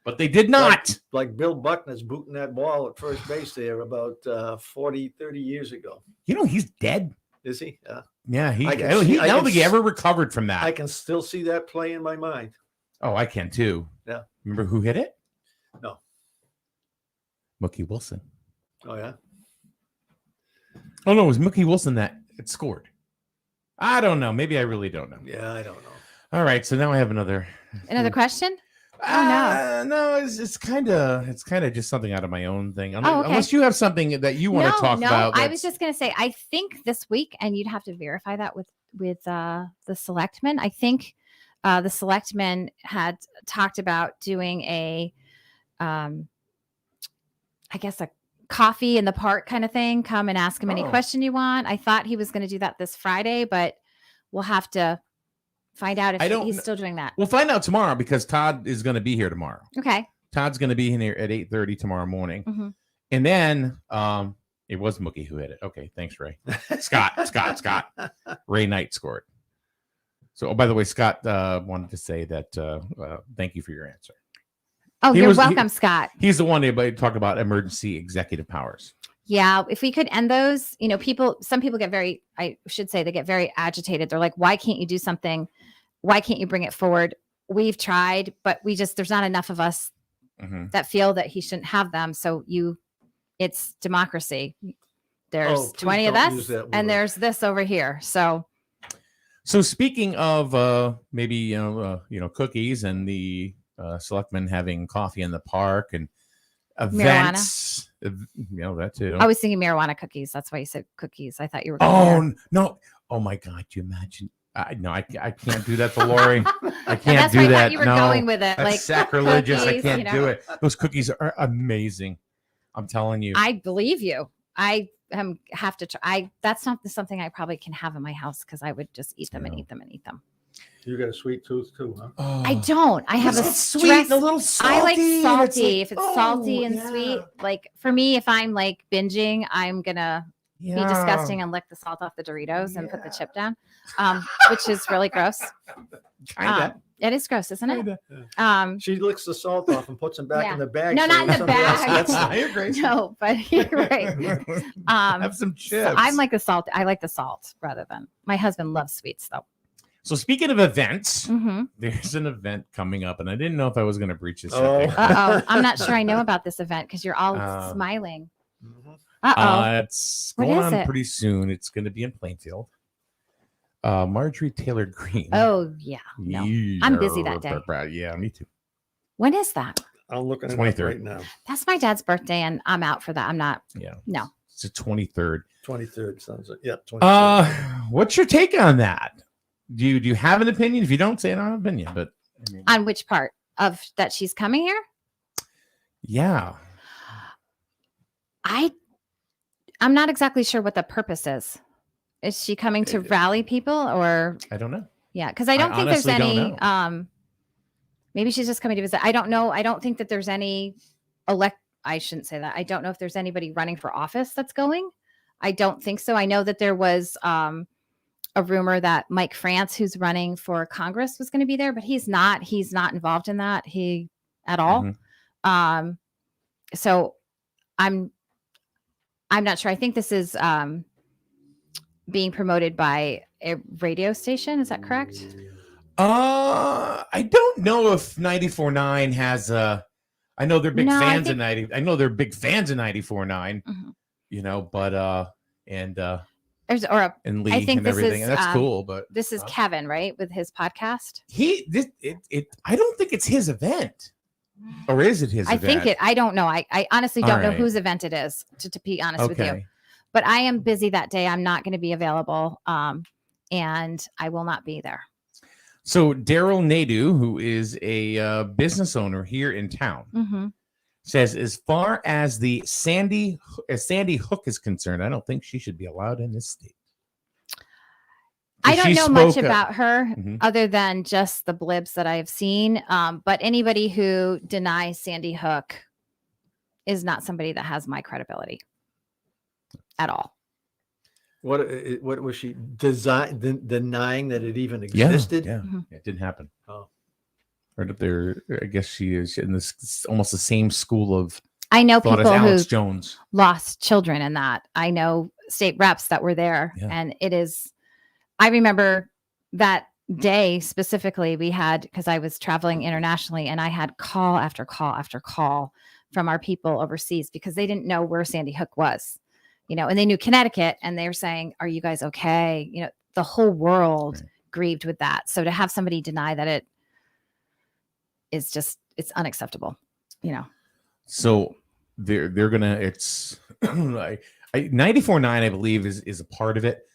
But they did not. Like Bill Buckner's booting that ball at first base there about 30 years ago. He's dead. Is he? Yeah, I don't think he ever recovered from that. I can still see that play in my mind. Oh, I can too. Yeah. Remember who hit it? No. Mookie Wilson. Oh, yeah? Oh, no, it was Mookie Wilson that it scored. I don't know. Maybe I really don't know. Yeah, I don't know. All right, so now I have another question. Oh no, no, it's kind of just something out of my own thing. Okay. Unless you have something that you want to talk about. I was just going to say, I think this week, and you'd have to verify that with the selectmen. I think the selectmen had talked about doing a coffee in the park kind of thing. Come and ask him any question you want. I thought he was going to do that this Friday, but we'll have to find out if he's still doing that. We'll find out tomorrow because Todd is going to be here tomorrow. Okay. Todd's going to be here at 8:30 tomorrow morning. Mm-hmm. And then it was Mookie who hit it. Okay, thanks, Ray. Scott. Ray Knight scored. So, by the way, Scott wanted to say that thank you for your answer. Oh, you're welcome, Scott. He's the one that talked about emergency executive powers. Yeah, if we could end those, some people get very agitated. They're like, why can't you do something? Why can't you bring it forward? We've tried, but there's not enough of us that feel that he shouldn't have them. So it's democracy. There's 20 of us and there's this over here. So speaking of maybe, cookies and the selectmen having coffee in the park and events, that too. I was thinking marijuana cookies. That's why you said cookies. I thought you were. No! Oh my God! Do you imagine? No, I can't do that to Lori. I can't that's do why that. I thought you were going with it. That's like sacrilegious. Cookies, I can't do it. Those cookies are amazing. I'm telling you. I believe you. I have to try. That's not something I probably can have in my house because I would just eat them and eat them and eat them. You got a sweet tooth too, huh? I don't. I have a sweet and a little salty. I like salty. Like, if it's salty and sweet, like for me, if I'm like binging, I'm gonna be disgusting and lick the salt off the Doritos and put the chip down, which is really gross. Kinda. It is gross, isn't it? She licks the salt off and puts them back in the bag. No, not in the bag. I agree. No, but you're right. Have some chips. So I'm like the salt. I like the salt rather than my husband loves sweets though. So speaking of events, there's an event coming up, and I didn't know if I was going to breach this. I'm not sure I know about this event because you're all smiling. It's going on pretty soon. It's going to be in Plainfield. Marjorie Taylor Greene. Oh yeah, no, I'm busy that day. Yeah, me too. When is that? I'm looking at 23rd. it right now. That's my dad's birthday, and I'm out for that. I'm not. Yeah. No. It's the 23rd. 23rd sounds like 23rd. What's your take on that? Do you have an opinion? If you don't, say I don't have an opinion. But I mean, on which part of that she's coming here? Yeah. I'm not exactly sure what the purpose is. Is she coming to rally people or? I don't know. Yeah, because I don't think there's any. Maybe she's just coming to visit. I don't know. I don't think that there's any I shouldn't say that. I don't know if there's anybody running for office that's going. I don't think so. I know that there was a rumor that Mike France, who's running for Congress, was going to be there, but he's not. He's not involved in that. At all. So I'm not sure. I think this is being promoted by a radio station. Is that correct? I don't know if 94.9 has I know they're big fans of 90. I know they're big fans of 94.9. You know, but and there's and Lee, I think and everything, and that's cool. But this is Kevin, right, with his podcast. I don't think it's his event. Or is it his event? I think it. I don't know. I honestly don't know whose event it is, to be honest with you. But I am busy that day. I'm not going to be available, and I will not be there. So Daryl Nadeau, who is a business owner here in town, says as far as the Sandy Hook is concerned, I don't think she should be allowed in this state. I don't know much about her other than just the blibs that I've seen. But anybody who denies Sandy Hook is not somebody that has my credibility at all. What was she denying that it even existed? Yeah. It didn't happen. Oh, right up there. I guess she is in this almost the same school of. I know people who Jones lost children in that. I know state reps that were there, and it is. I remember that day specifically we had, because I was traveling internationally, and I had call after call after call from our people overseas because they didn't know where Sandy Hook was, you know, and they knew Connecticut, and they were saying, "Are you guys okay?" You know, the whole world grieved with that. So to have somebody deny that it is just, it's unacceptable, you know. So they're gonna. It's 94.9, I believe, is a part of it.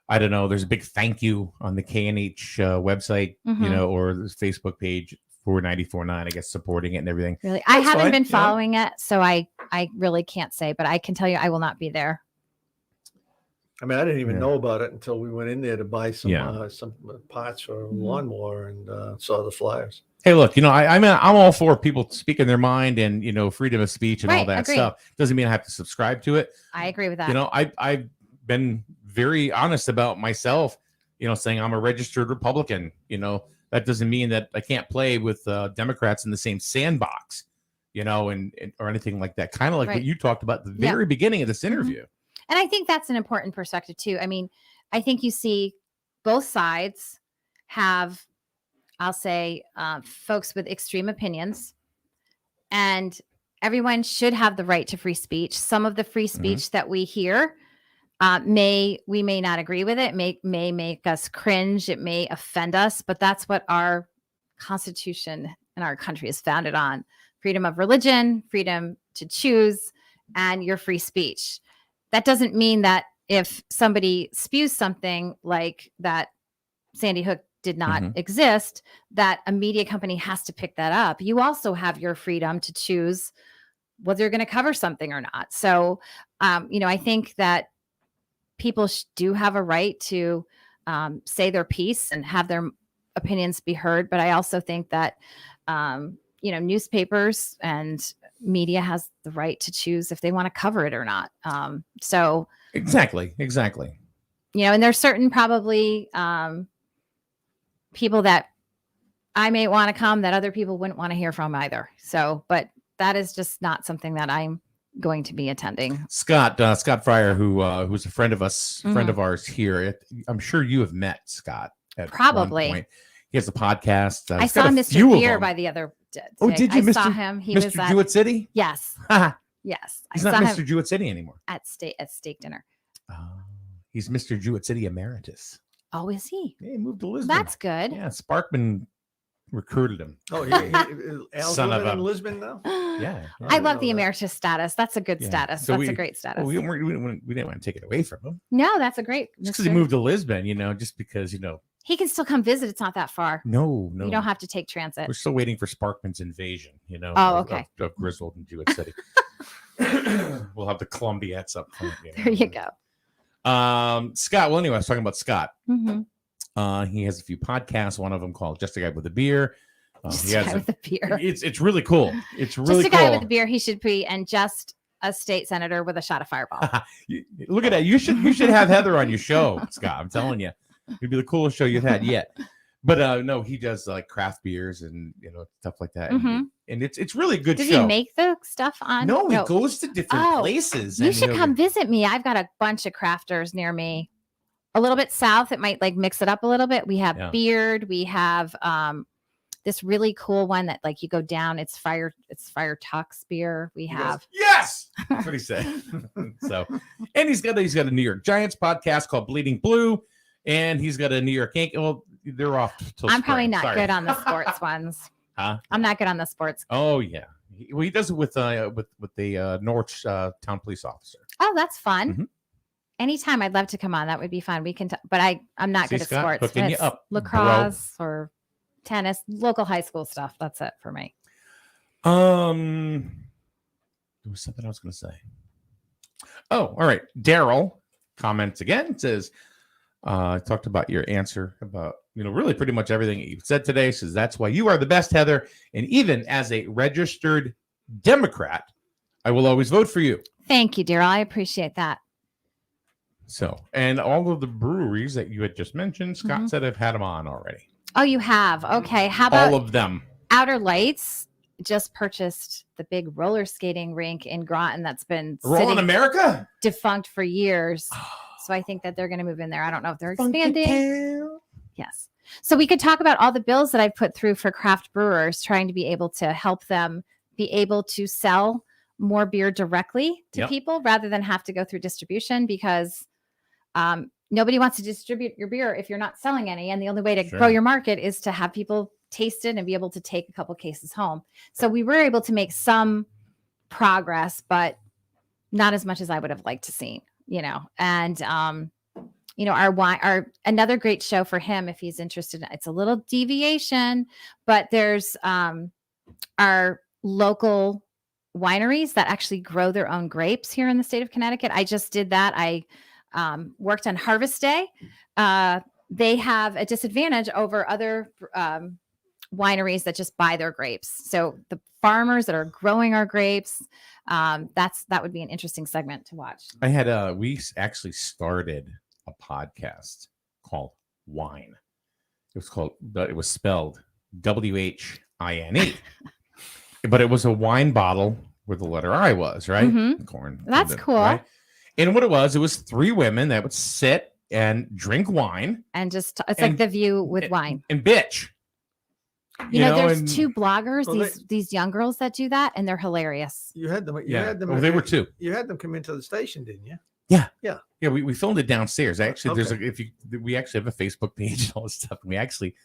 I don't know. There's a big thank you on the KNH website, you know, or the Facebook page for 94.9, I guess, supporting it and everything. Really, I haven't been following it, so I really can't say, but I can tell you I will not be there. I mean, I didn't even know about it until we went in there to buy some parts for a lawnmower and saw the flyers. Hey, look, you know, I'm all for people speaking their mind and, you know, freedom of speech and all that stuff. Doesn't mean I have to subscribe to it. I agree with that. You know, I've been very honest about myself, you know, saying I'm a registered Republican. You know, that doesn't mean that I can't play with Democrats in the same sandbox, you know, and or anything like that. Kind of like what you talked about at the very beginning of this interview. And I think that's an important perspective too. I mean, I think you see both sides have, I'll say, folks with extreme opinions, and everyone should have the right to free speech. Some of the free speech that we hear we may not agree with it, may make us cringe, it may offend us, but that's what our Constitution and our country is founded on: freedom of religion, freedom to choose, and your free speech. That doesn't mean that if somebody spews something like that Sandy Hook did not exist, that a media company has to pick that up. You also have your freedom to choose whether you're going to cover something or not. So I think that people do have a right to say their piece and have their opinions be heard. But I also think that, newspapers and media has the right to choose if they want to cover it or not. Exactly. And there's certain probably people that I may want to come that other people wouldn't want to hear from either. So, but that is just not something that I'm going to be attending. Scott Fryer, who's a friend of ours here. I'm sure you have met Scott at probably. one point. He has a podcast. I saw Mr. Beer by the other day. Oh, did you? I saw him. He was Mr. Jewett City? Yes. Yes. He's not Mr. Jewett City anymore. At steak dinner. He's Mr. Jewett City Emeritus. Oh, is he? Yeah, he moved to Lisbon. That's good. Yeah, Sparkman recruited him. Oh, Al's living in Lisbon now? Yeah. I love the emeritus status. That's a good status. So that's a great status. We didn't want to take it away from him. No, that's a great. Just because he moved to Lisbon, just because, He can still come visit. It's not that far. No. You don't have to take transit. We're still waiting for Sparkman's invasion, okay. of Griswold and Jewett City. We'll have the Columbiettes up front. There you go. Scott, well, anyway, I was talking about Scott. Mm-hmm. He has a few podcasts, one of them called Just a Guy with a Beer. Just a guy with a beer. It's really cool. It's really just a cool. guy with a beer. He should be, and just a state senator with a shot of Fireball. Look at that. You should have Heather on your show, Scott. I'm telling you, it'd be the coolest show you've had yet. But no, he does like craft beers and stuff like that. Mm-hmm. And it's really a good Does show. he make the stuff on? No, he goes to different places. You should come visit me. I've got a bunch of crafters near me. A little bit south, it might like mix it up a little bit. We have Beard. We have this really cool one that like you go down. It's Fire Tux beer. We have yes, that's what he said. So, and he's got a New York Giants podcast called Bleeding Blue, and he's got a New York Yankee. Well, they're off. I'm probably not good on the sports ones. Huh? I'm not good on the sports. Oh yeah, he does it with the Norwich town police officer. Oh, that's fun. Mm-hmm. Anytime, I'd love to come on. That would be fun. We can, but I'm not good at Scott, sports. hooking you up, lacrosse or tennis, local high school stuff. That's it for me. There was something I was going to say. Oh, all right. Daryl comments again. Says, talked about your answer about, really pretty much everything you said today. Says that's why you are the best, Heather. And even as a registered Democrat, I will always vote for you. Thank you, Daryl. I appreciate that. So, and all of the breweries that you had just mentioned, Scott said I've had them on already. Oh, you have? Okay. How about all of them? Outer Lights just purchased the big roller skating rink in Groton that's been Rolling America defunct for years. So I think that they're going to move in there. I don't know if they're expanding. Yes. So we could talk about all the bills that I've put through for craft brewers, trying to be able to help them be able to sell more beer directly to people rather than have to go through distribution, because nobody wants to distribute your beer if you're not selling any. And the only way to grow your market is to have people taste it and be able to take a couple cases home. So we were able to make some progress, but not as much as I would have liked to see, and, our another great show for him, if he's interested, it's a little deviation, but there's, our local wineries that actually grow their own grapes here in the state of Connecticut. I just did that. I worked on Harvest Day. They have a disadvantage over other wineries that just buy their grapes. So the farmers that are growing our grapes, that would be an interesting segment to watch. I had we actually started a podcast called Wine. It was spelled WHINE, but it was a wine bottle where the letter I was, right? Mm-hmm. Corn. That's cool. Right? And what it was 3 women that would sit and drink wine. And just, it's like The View with wine. And bitch. There's 2 bloggers, these young girls that do that, and they're hilarious. You had them. Oh, they were 2. You had them come into the station, didn't you? Yeah. We filmed it downstairs. Actually, we actually have a Facebook page and all this stuff. And we actually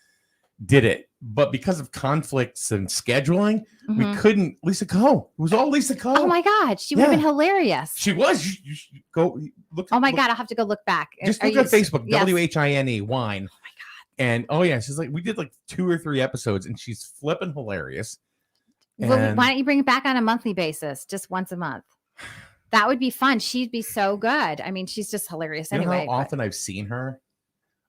did it, but because of conflicts and scheduling, we couldn't. Lisa Coe. It was all Lisa Coe. Oh my God, she would have been hilarious. She was. You should go look. Oh my God, I'll have to go look back. Just look at Facebook. Yes. WHINE wine. Oh my God. And she's like, we did like 2 or 3 episodes, and she's flipping hilarious. Well, why don't you bring it back on a monthly basis, just once a month? That would be fun. She'd be so good. I mean, she's just hilarious You know anyway. how often I've seen her?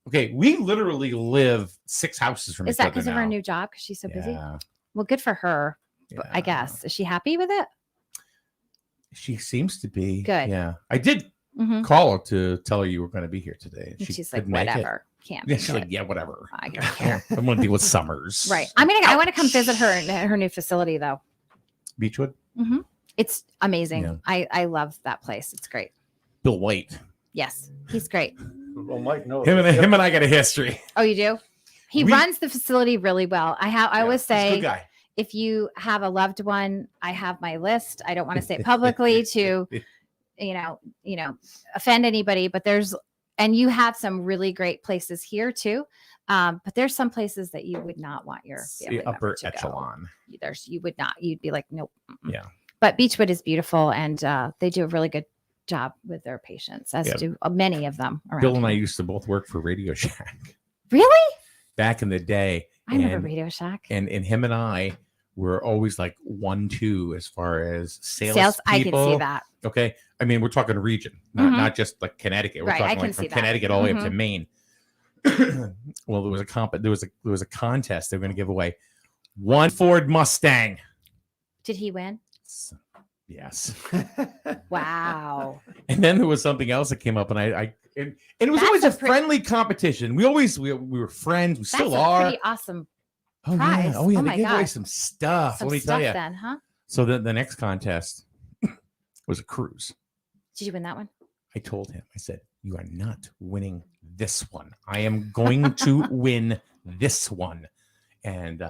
Okay, we literally live 6 houses from each Is that other because of her now. new job? Because she's so busy? Yeah. Well, good for her, I guess. Is she happy with it? She seems to be. Good. Yeah. I did Mhm. call her to tell her you were going to be here today. And she's like, couldn't make it. whatever. Can't. Yeah, make she's it. like, yeah, whatever. I don't care. I'm going to deal with summers. Right. I want to come visit her in her new facility though. Beechwood. Mm-hmm. It's amazing. Yeah. I love that place. It's great. Bill White. Yes, he's great. Well, Mike knows. Him and I got a history. Oh, you do? He runs the facility really well. I always He's a say, good guy. if you have a loved one, I have my list. I don't want to say it publicly to, offend anybody, but and you have some really great places here too. But there's some places that you would not want your family The upper member to echelon. go. You would not. You'd be like, nope. Mm-mm. Yeah. But Beechwood is beautiful, and they do a really good job with their patients, as do many of them around. Bill and I here. used to both work for Radio Shack Really? back in the day. I remember Radio Shack. And him and I were always like 1-2 as far as sales. I can see people. that. Okay. I mean, we're talking region, not just like Connecticut. We're Right, I talking can like from see that. Connecticut all the way up to Maine. Well, there was a contest. They were going to give away one Ford Mustang. Did he win? Yes. Wow. And then there was something else that came up, and and it was That's always a a friendly competition. We were friends. We still That's are. a pretty awesome Oh prize. yeah, oh yeah. Oh They my gave away God. some stuff. Some Let me stuff tell you. then, huh? So the next contest was a cruise. Did you win that one? I told him. I said, "You are not winning this one. I am going to win this one." And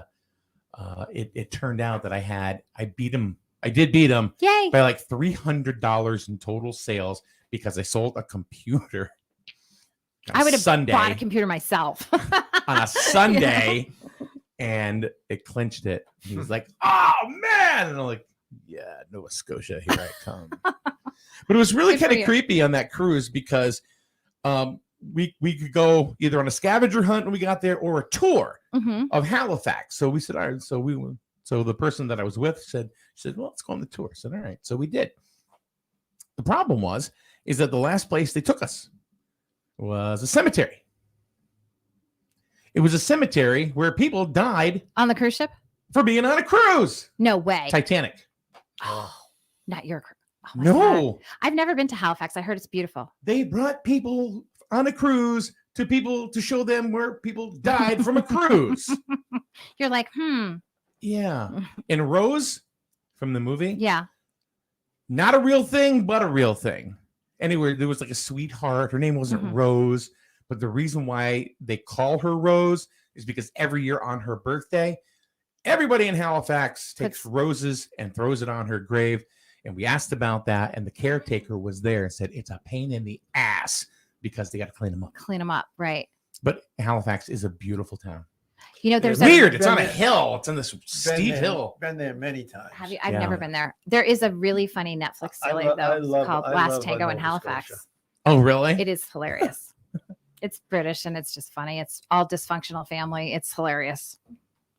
it turned out that I beat him. I did beat him Yay. by like $300 in total sales because I sold a computer. I would have Sunday bought a computer myself. on a Sunday, and it clinched it. He was like, "Oh man!" And I'm like, "Yeah, Nova Scotia, here I come." But it was really Good for kind of you. creepy on that cruise because we could go either on a scavenger hunt when we got there or a tour Mhm. of Halifax. So we said, "All right." So we went. So the person that I was with said, "Well, let's go on the tour." I said, "All right." So we did. The problem is that the last place they took us was a cemetery. It was a cemetery where people died On the cruise ship? for being on a cruise. No way. Titanic. Oh, not your cruise. Oh my No, God. I've never been to Halifax. I heard it's beautiful. they brought people on a cruise to show them where people died from a cruise. You're like, Yeah. And Rose from the movie, yeah. not a real thing, but a real thing. Anyway, there was like a sweetheart. Her name wasn't Mhm. Rose, but the reason why they call her Rose is because every year on her birthday, everybody in Halifax takes Puts- roses and throws it on her grave. And we asked about that, and the caretaker was there and said it's a pain in the ass because they got to clean them up. Clean them up. Right. But Halifax is a beautiful town. You know, there's Weird. It's been on a there. hill. It's on this steep there, hill. Been there many times. Have you? I've Yeah. never been there. There is a really funny Netflix I series lo- I though love- called I Last love Tango in Nova Halifax. Scotia. Oh, really? It is hilarious. It's British and it's just funny. It's all dysfunctional family. It's hilarious.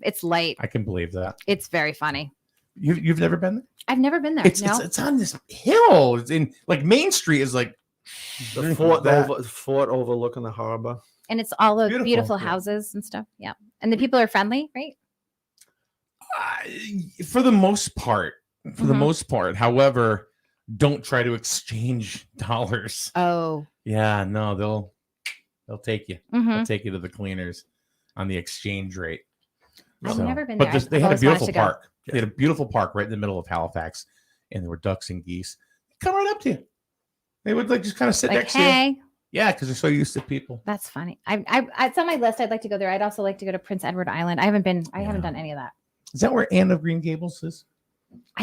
It's light. I can believe that. It's very funny. You've never been there? I've never been there. It's on this hill. It's in like Main Street is like The fort overlooking the harbor. And it's all the Beautiful, beautiful yeah. houses and stuff. Yeah. And the people are friendly, right? For the most part. For the Mhm. most part. However, don't try to exchange dollars. Oh. Yeah, no, they'll take you. Mhm. They'll take you to the cleaners on the exchange rate. I've never been But there. they I've had a always wanted beautiful to go. park. They had a beautiful park right in the middle of Halifax, and there were ducks and geese. Come right up to you. They would like just kind of sit Like, next to you. hey, Yeah, because they're so used to people. that's funny. It's on my list. I'd like to go there. I'd also like to go to Prince Edward Island. I haven't Yeah. done any of that. Is that where Anne of Green Gables is?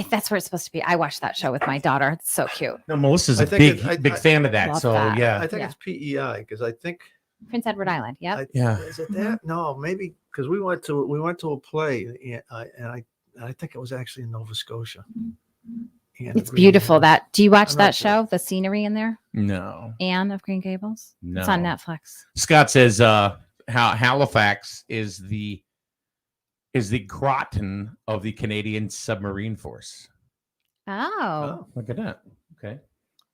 That's where it's supposed to be. I watched that show with my daughter. It's so cute. No, Melissa's I a think big fan of that. Love So that. yeah, I think Yeah. it's PEI because I think Prince Edward Island. Yep. Yeah. Is it that? No, maybe because we went to a play and I think it was actually in Nova Scotia. Anne It's of Green beautiful. Gables. Do you watch I'm that not sure. show? The scenery in there? no, Anne of Green Gables? no. It's on Netflix. Scott says Halifax is the Groton of the Canadian Submarine Force. Oh. Look at that. Okay.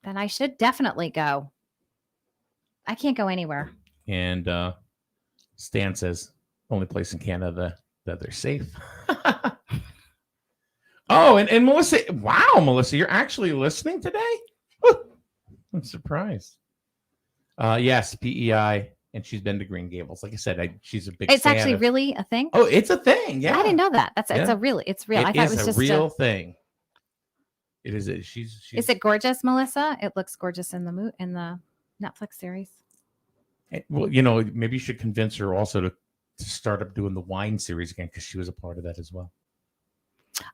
then I should definitely go. I can't go anywhere. And Stan says only place in Canada that they're safe. Oh, and Melissa, wow, Melissa, you're actually listening today? Woo, I'm surprised. Yes, PEI, and she's been to Green Gables. Like I said, she's a big. It's fan actually of, really a thing. Oh, it's a thing. Yeah, I didn't know that. It's Yeah. it's real. I thought it was just real thing. It is. She's. Is it gorgeous, Melissa? It looks gorgeous in the Netflix series. Well, maybe you should convince her also to start up doing the wine series again, because she was a part of that as well.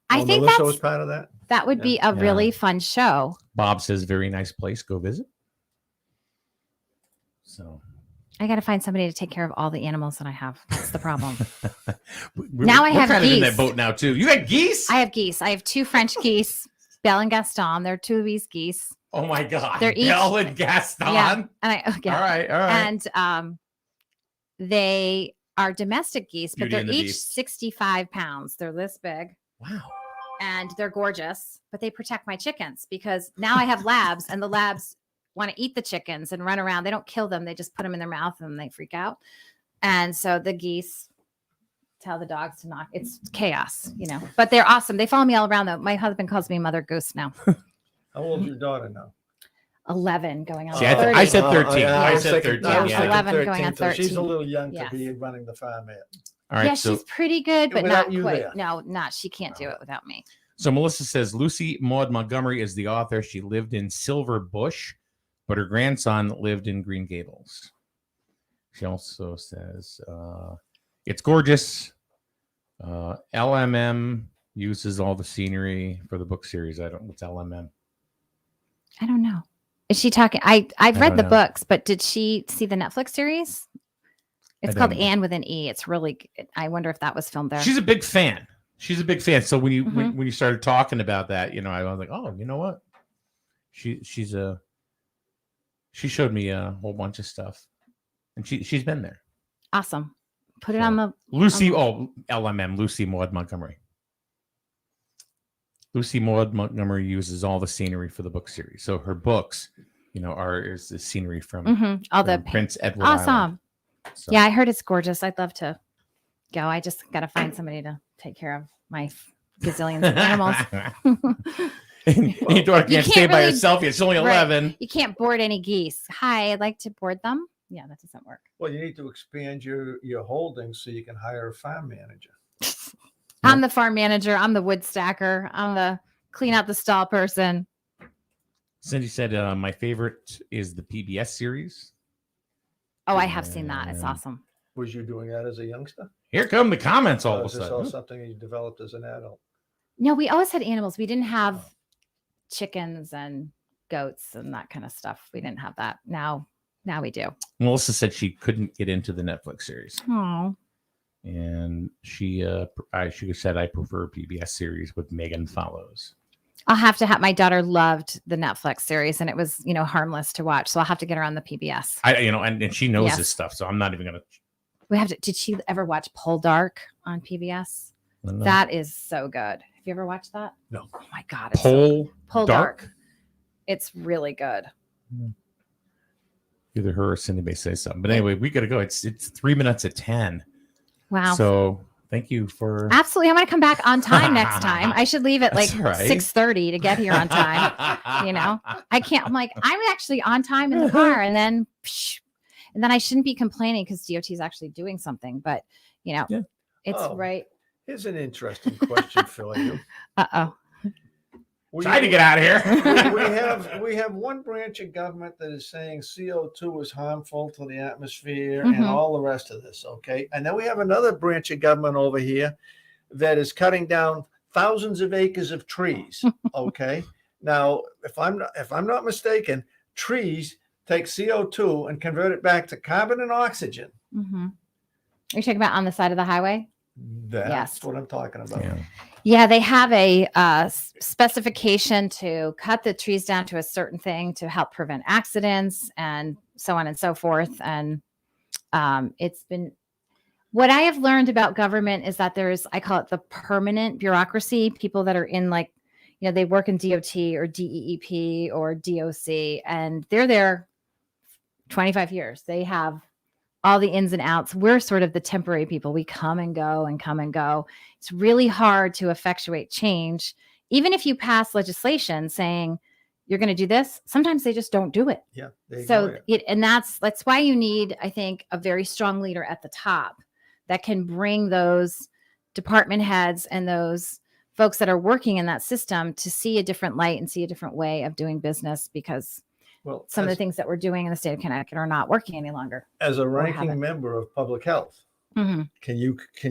I think Melissa was part of that. That would be a really fun show. Bob says, very nice place. Go visit. So I got to find somebody to take care of all the animals that I have. That's the problem. Now I have kind geese. Of in that boat now too. You got geese? I have geese. I have 2 French geese, Belle and Gaston. They're 2 of these geese. Oh my God. They're each Belle and Gaston. Yeah. And All right. And they are domestic geese, but Beauty they're each Beast. 65 pounds. They're this big. Wow. And they're gorgeous, but they protect my chickens because now I have labs, and the labs want to eat the chickens and run around. They don't kill them. They just put them in their mouth and they freak out. And so the geese tell the dogs to knock. It's chaos, but they're awesome. They follow me all around though. My husband calls me Mother Goose now. How old is your daughter now? 11 going on. See, 30. I said 13. Yeah, I was said thinking- 13. I was Yeah. thinking 11 going on so she's 13. a little young Yes. to be running the farm yet. All right. Yeah, so, she's pretty good, but Without not you quite. there. No, she can't do it without me. so Melissa says Lucy Maud Montgomery is the author. She lived in Silver Bush, but her grandson lived in Green Gables. She also says it's gorgeous. LMM uses all the scenery for the book series. What's LMM? I don't know. Is she talking? I've read don't the know. books, but did she see the Netflix series? It's I called don't know. Anne with an E. It's really. I wonder if that was filmed there. She's a big fan. So when you Mhm. when you started talking about that, I was like, oh, you know what? She showed me a whole bunch of stuff, and she's been there. Awesome. Put it So, on the Lucy. LMM. Lucy Maud Montgomery. Lucy Maud Montgomery uses all the scenery for the book series. So her books, is the scenery from, all the from Prince Edward awesome. Island. So, Yeah, I heard it's gorgeous. I'd love to go. I just got to find somebody to take care of my gazillions of animals. And your daughter You can't can't stay by really- herself yet. She's only Right. 11. You can't board any geese. Hi, I'd like to board them. Yeah, that doesn't work. Well, you need to expand your holdings so you can hire a farm manager. I'm the farm manager. I'm the wood stacker. I'm the clean out the stall person. Cindy said, my favorite is the PBS series. Oh, I have seen that. It's Yeah. awesome. Was you doing that as a youngster? Here come the comments all Or of a is this all sudden. something you developed as an adult? No, we always had animals. We didn't have chickens and goats and that kind of stuff. We didn't have that. Now we do. Melissa said she couldn't get into the Netflix series. Oh, And she said, I prefer PBS series with Megan Follows. I'll have to have. My daughter loved the Netflix series, and it was harmless to watch. So I'll have to get her on the PBS. And she knows Yes. this stuff, so I'm not even going to. We have to. Did she ever watch Poldark on PBS? That is so good. Have you ever watched that? No. Oh my God. It's so Poldark. Dark. It's really good. Either her or Cindy may say something. But anyway, we got to go. It's 3 minutes at 10. Wow. So thank you for. Absolutely. I'm going to come back on time next time. I should leave at like That's all right. 6:30 to get here on time. I can't. I'm like, I'm actually on time in the car. And then I shouldn't be complaining because DOT is actually doing something. But, it's Oh. right. Here's an interesting question for you. Uh-oh. Try to get out of here. we have one branch of government that is saying CO2 is harmful to the atmosphere Mhm. and all the rest of this, okay? And then we have another branch of government over here that is cutting down thousands of acres of trees, okay? Now, if I'm not mistaken, trees take CO2 and convert it back to carbon and oxygen. Mm-hmm. Are you talking about on the side of the highway? That's Yes. what I'm talking about. Yeah. Yeah, they have a specification to cut the trees down to a certain thing to help prevent accidents and so on and so forth. And it's been what I have learned about government is that I call it the permanent bureaucracy, people that are in they work in DOT or DEEP or DOC, and they're there 25 years. They have all the ins and outs. We're sort of the temporary people. We come and go and come and go. It's really hard to effectuate change. Even if you pass legislation saying you're going to do this, sometimes they just don't do it. Yeah. So that's why you need, I think, a very strong leader at the top that can bring those department heads and those folks that are working in that system to see a different light and see a different way of doing business, because some of the things that we're doing in the state of Connecticut are not working any longer. As a ranking member of public health, mm-hmm. can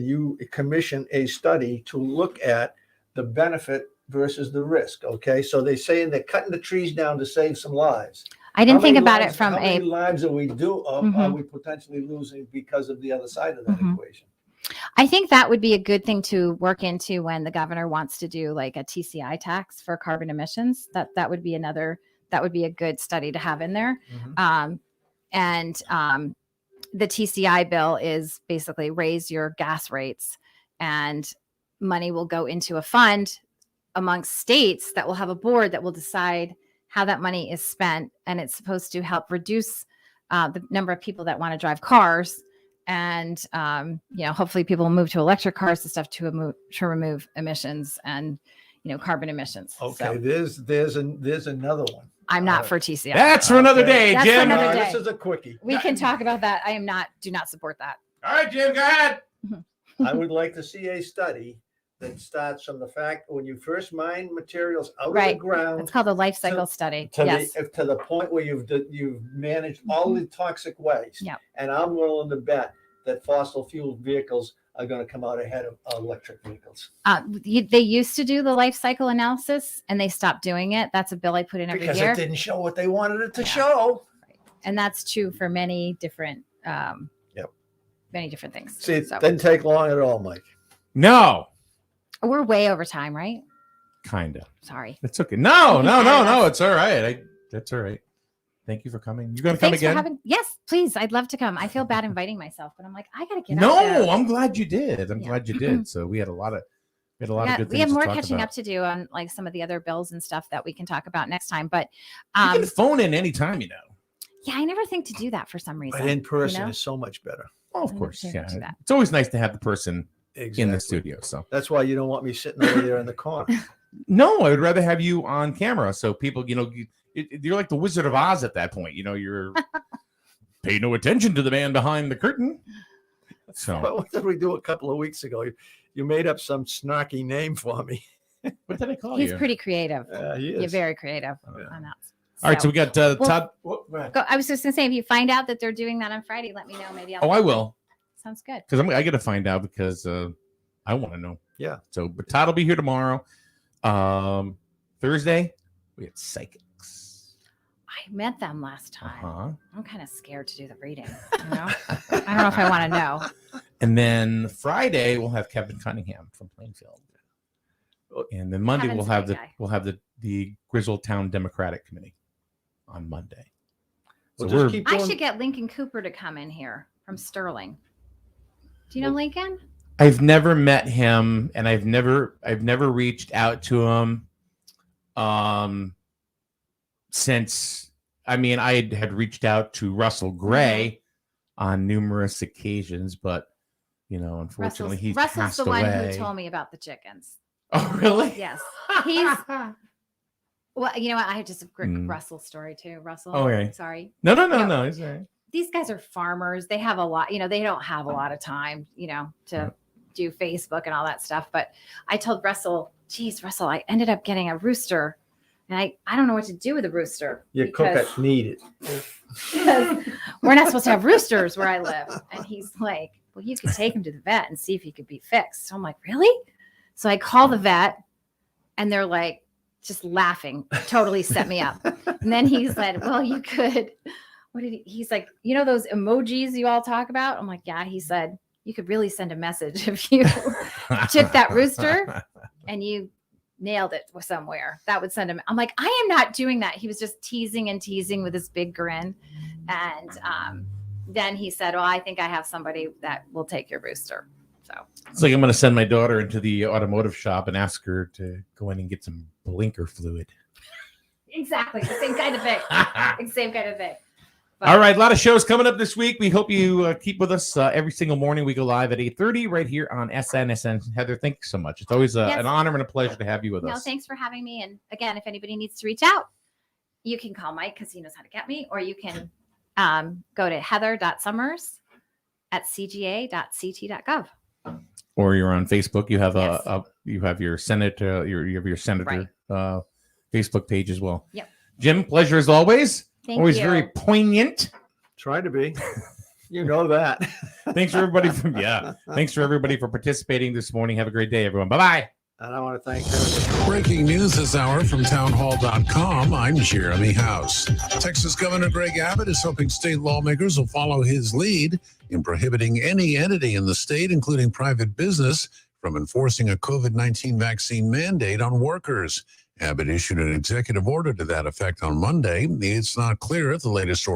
you commission a study to look at the benefit versus the risk? Okay, so they're saying they're cutting the trees down to save some lives. I didn't think about it from how many lives are we potentially losing because of the other side of that mm-hmm. equation? I think that would be a good thing to work into when the governor wants to do like a TCI tax for carbon emissions. That would be a good study to have in there. Mm-hmm. The TCI bill is basically raise your gas rates, and money will go into a fund amongst states that will have a board that will decide how that money is spent. And it's supposed to help reduce the number of people that want to drive cars. And, hopefully people will move to electric cars and stuff to remove emissions and, carbon emissions. Okay. So, there's another one. I'm not for TCI. That's for another day, That's Jim. For another day. This is a quickie. We can talk about that. Do not support that. All right, Jim, go ahead. I would like to see a study that starts from the fact when you first mine materials out of the ground. It's called a life cycle study. To yes. The point where you've managed all the toxic waste. Yep. And I'm willing to bet that fossil fuel vehicles are going to come out ahead of electric vehicles. They used to do the life cycle analysis and they stopped doing it. That's a bill I put in every year. Because it didn't show what they wanted it to show. Right. And that's true for many different many different things. See, it didn't take long at all, Mike. No. We're way over time, right? Kind of. Sorry. It's okay. No. It's all right. That's all right. Thank you for coming. You're going to come again? Yes, please. I'd love to come. I feel bad inviting myself, but I'm like, I got to get out there. No, I'm glad you did. Glad you did. So we had a lot of good things. We have more catching up to do on like some of the other bills and stuff that we can talk about next time. But you can phone in anytime, Yeah, I never think to do that for some reason. But in person is so much better. Oh, of course. Yeah. It's always nice to have the person in the studio. So that's why you don't want me sitting over there in the corner. No, I would rather have you on camera. So people, you're like the Wizard of Oz at that point. You're pay no attention to the man behind the curtain. So what did we do a couple of weeks ago? You made up some snarky name for me. What did I call you? He's you? pretty creative. He is. You're very creative on that. All right, so we got Todd. I was just going to say, if you find out that they're doing that on Friday, let me know. Maybe I'll. I will. Sounds good. Because I got to find out because I want to know. Yeah. So, but Todd will be here tomorrow. Thursday, we had psychics. I met them last time. Uh-huh. I'm kind of scared to do the reading. I don't know if I want to know. And then Friday we'll have Kevin Cunningham from Plainfield. And then Monday we'll have the Griswold Town Democratic Committee on Monday. So I should get Lincoln Cooper to come in here from Sterling. Do you know Lincoln? I've never met him, and I've never reached out to him. Since I had reached out to Russell Gray on numerous occasions, but unfortunately he's Russell's the away. one who told me about the chickens. Oh, really? Yes. He's well, you know what? I have just a great Russell story too. Russell. Okay. Sorry. No. He's all right. These guys are farmers. They have a lot, they don't have a lot of time, to do Facebook and all that stuff. But I told Russell, geez, Russell, I ended up getting a rooster. And I don't know what to do with a rooster. Your cookers need it. Because we're not supposed to have roosters where I live. And he's like, well, you could take him to the vet and see if he could be fixed. So I'm like, really? So I call the vet and they're like, just laughing, totally set me up. And then he said, well, you could, he's like, those emojis you all talk about? I'm like, yeah. He said, you could really send a message if you took that rooster and you nailed it somewhere. That would send him. I'm like, I am not doing that. He was just teasing with his big grin. And then he said, well, I think I have somebody that will take your rooster. So it's like I'm going to send my daughter into the automotive shop and ask her to go in and get some blinker fluid. Exactly. The same kind of thing. Same kind of thing. But, all right. A lot of shows coming up this week. We hope you keep with us every single morning. We go live at 8:30 right here on SNSN. Heather, thank you so much. It's always an honor and a pleasure to have you with us. Thanks for having me. And again, if anybody needs to reach out, you can call Mike because he knows how to get me, or you can go to heather.summers@cga.ct.gov. Or you're on Facebook. You have you have your senator Facebook page as well. Yep. Jim, pleasure as always. Thank you. Very poignant. Try to be. You know that. Thanks for everybody Thanks for everybody for participating this morning. Have a great day, everyone. Bye-bye. And I want to thank her. Breaking news this hour from townhall.com. I'm Jeremy House. Texas Governor Greg Abbott is hoping state lawmakers will follow his lead in prohibiting any entity in the state, including private business, from enforcing a COVID-19 vaccine mandate on workers. Abbott issued an executive order to that effect on Monday. It's not clear if the latest order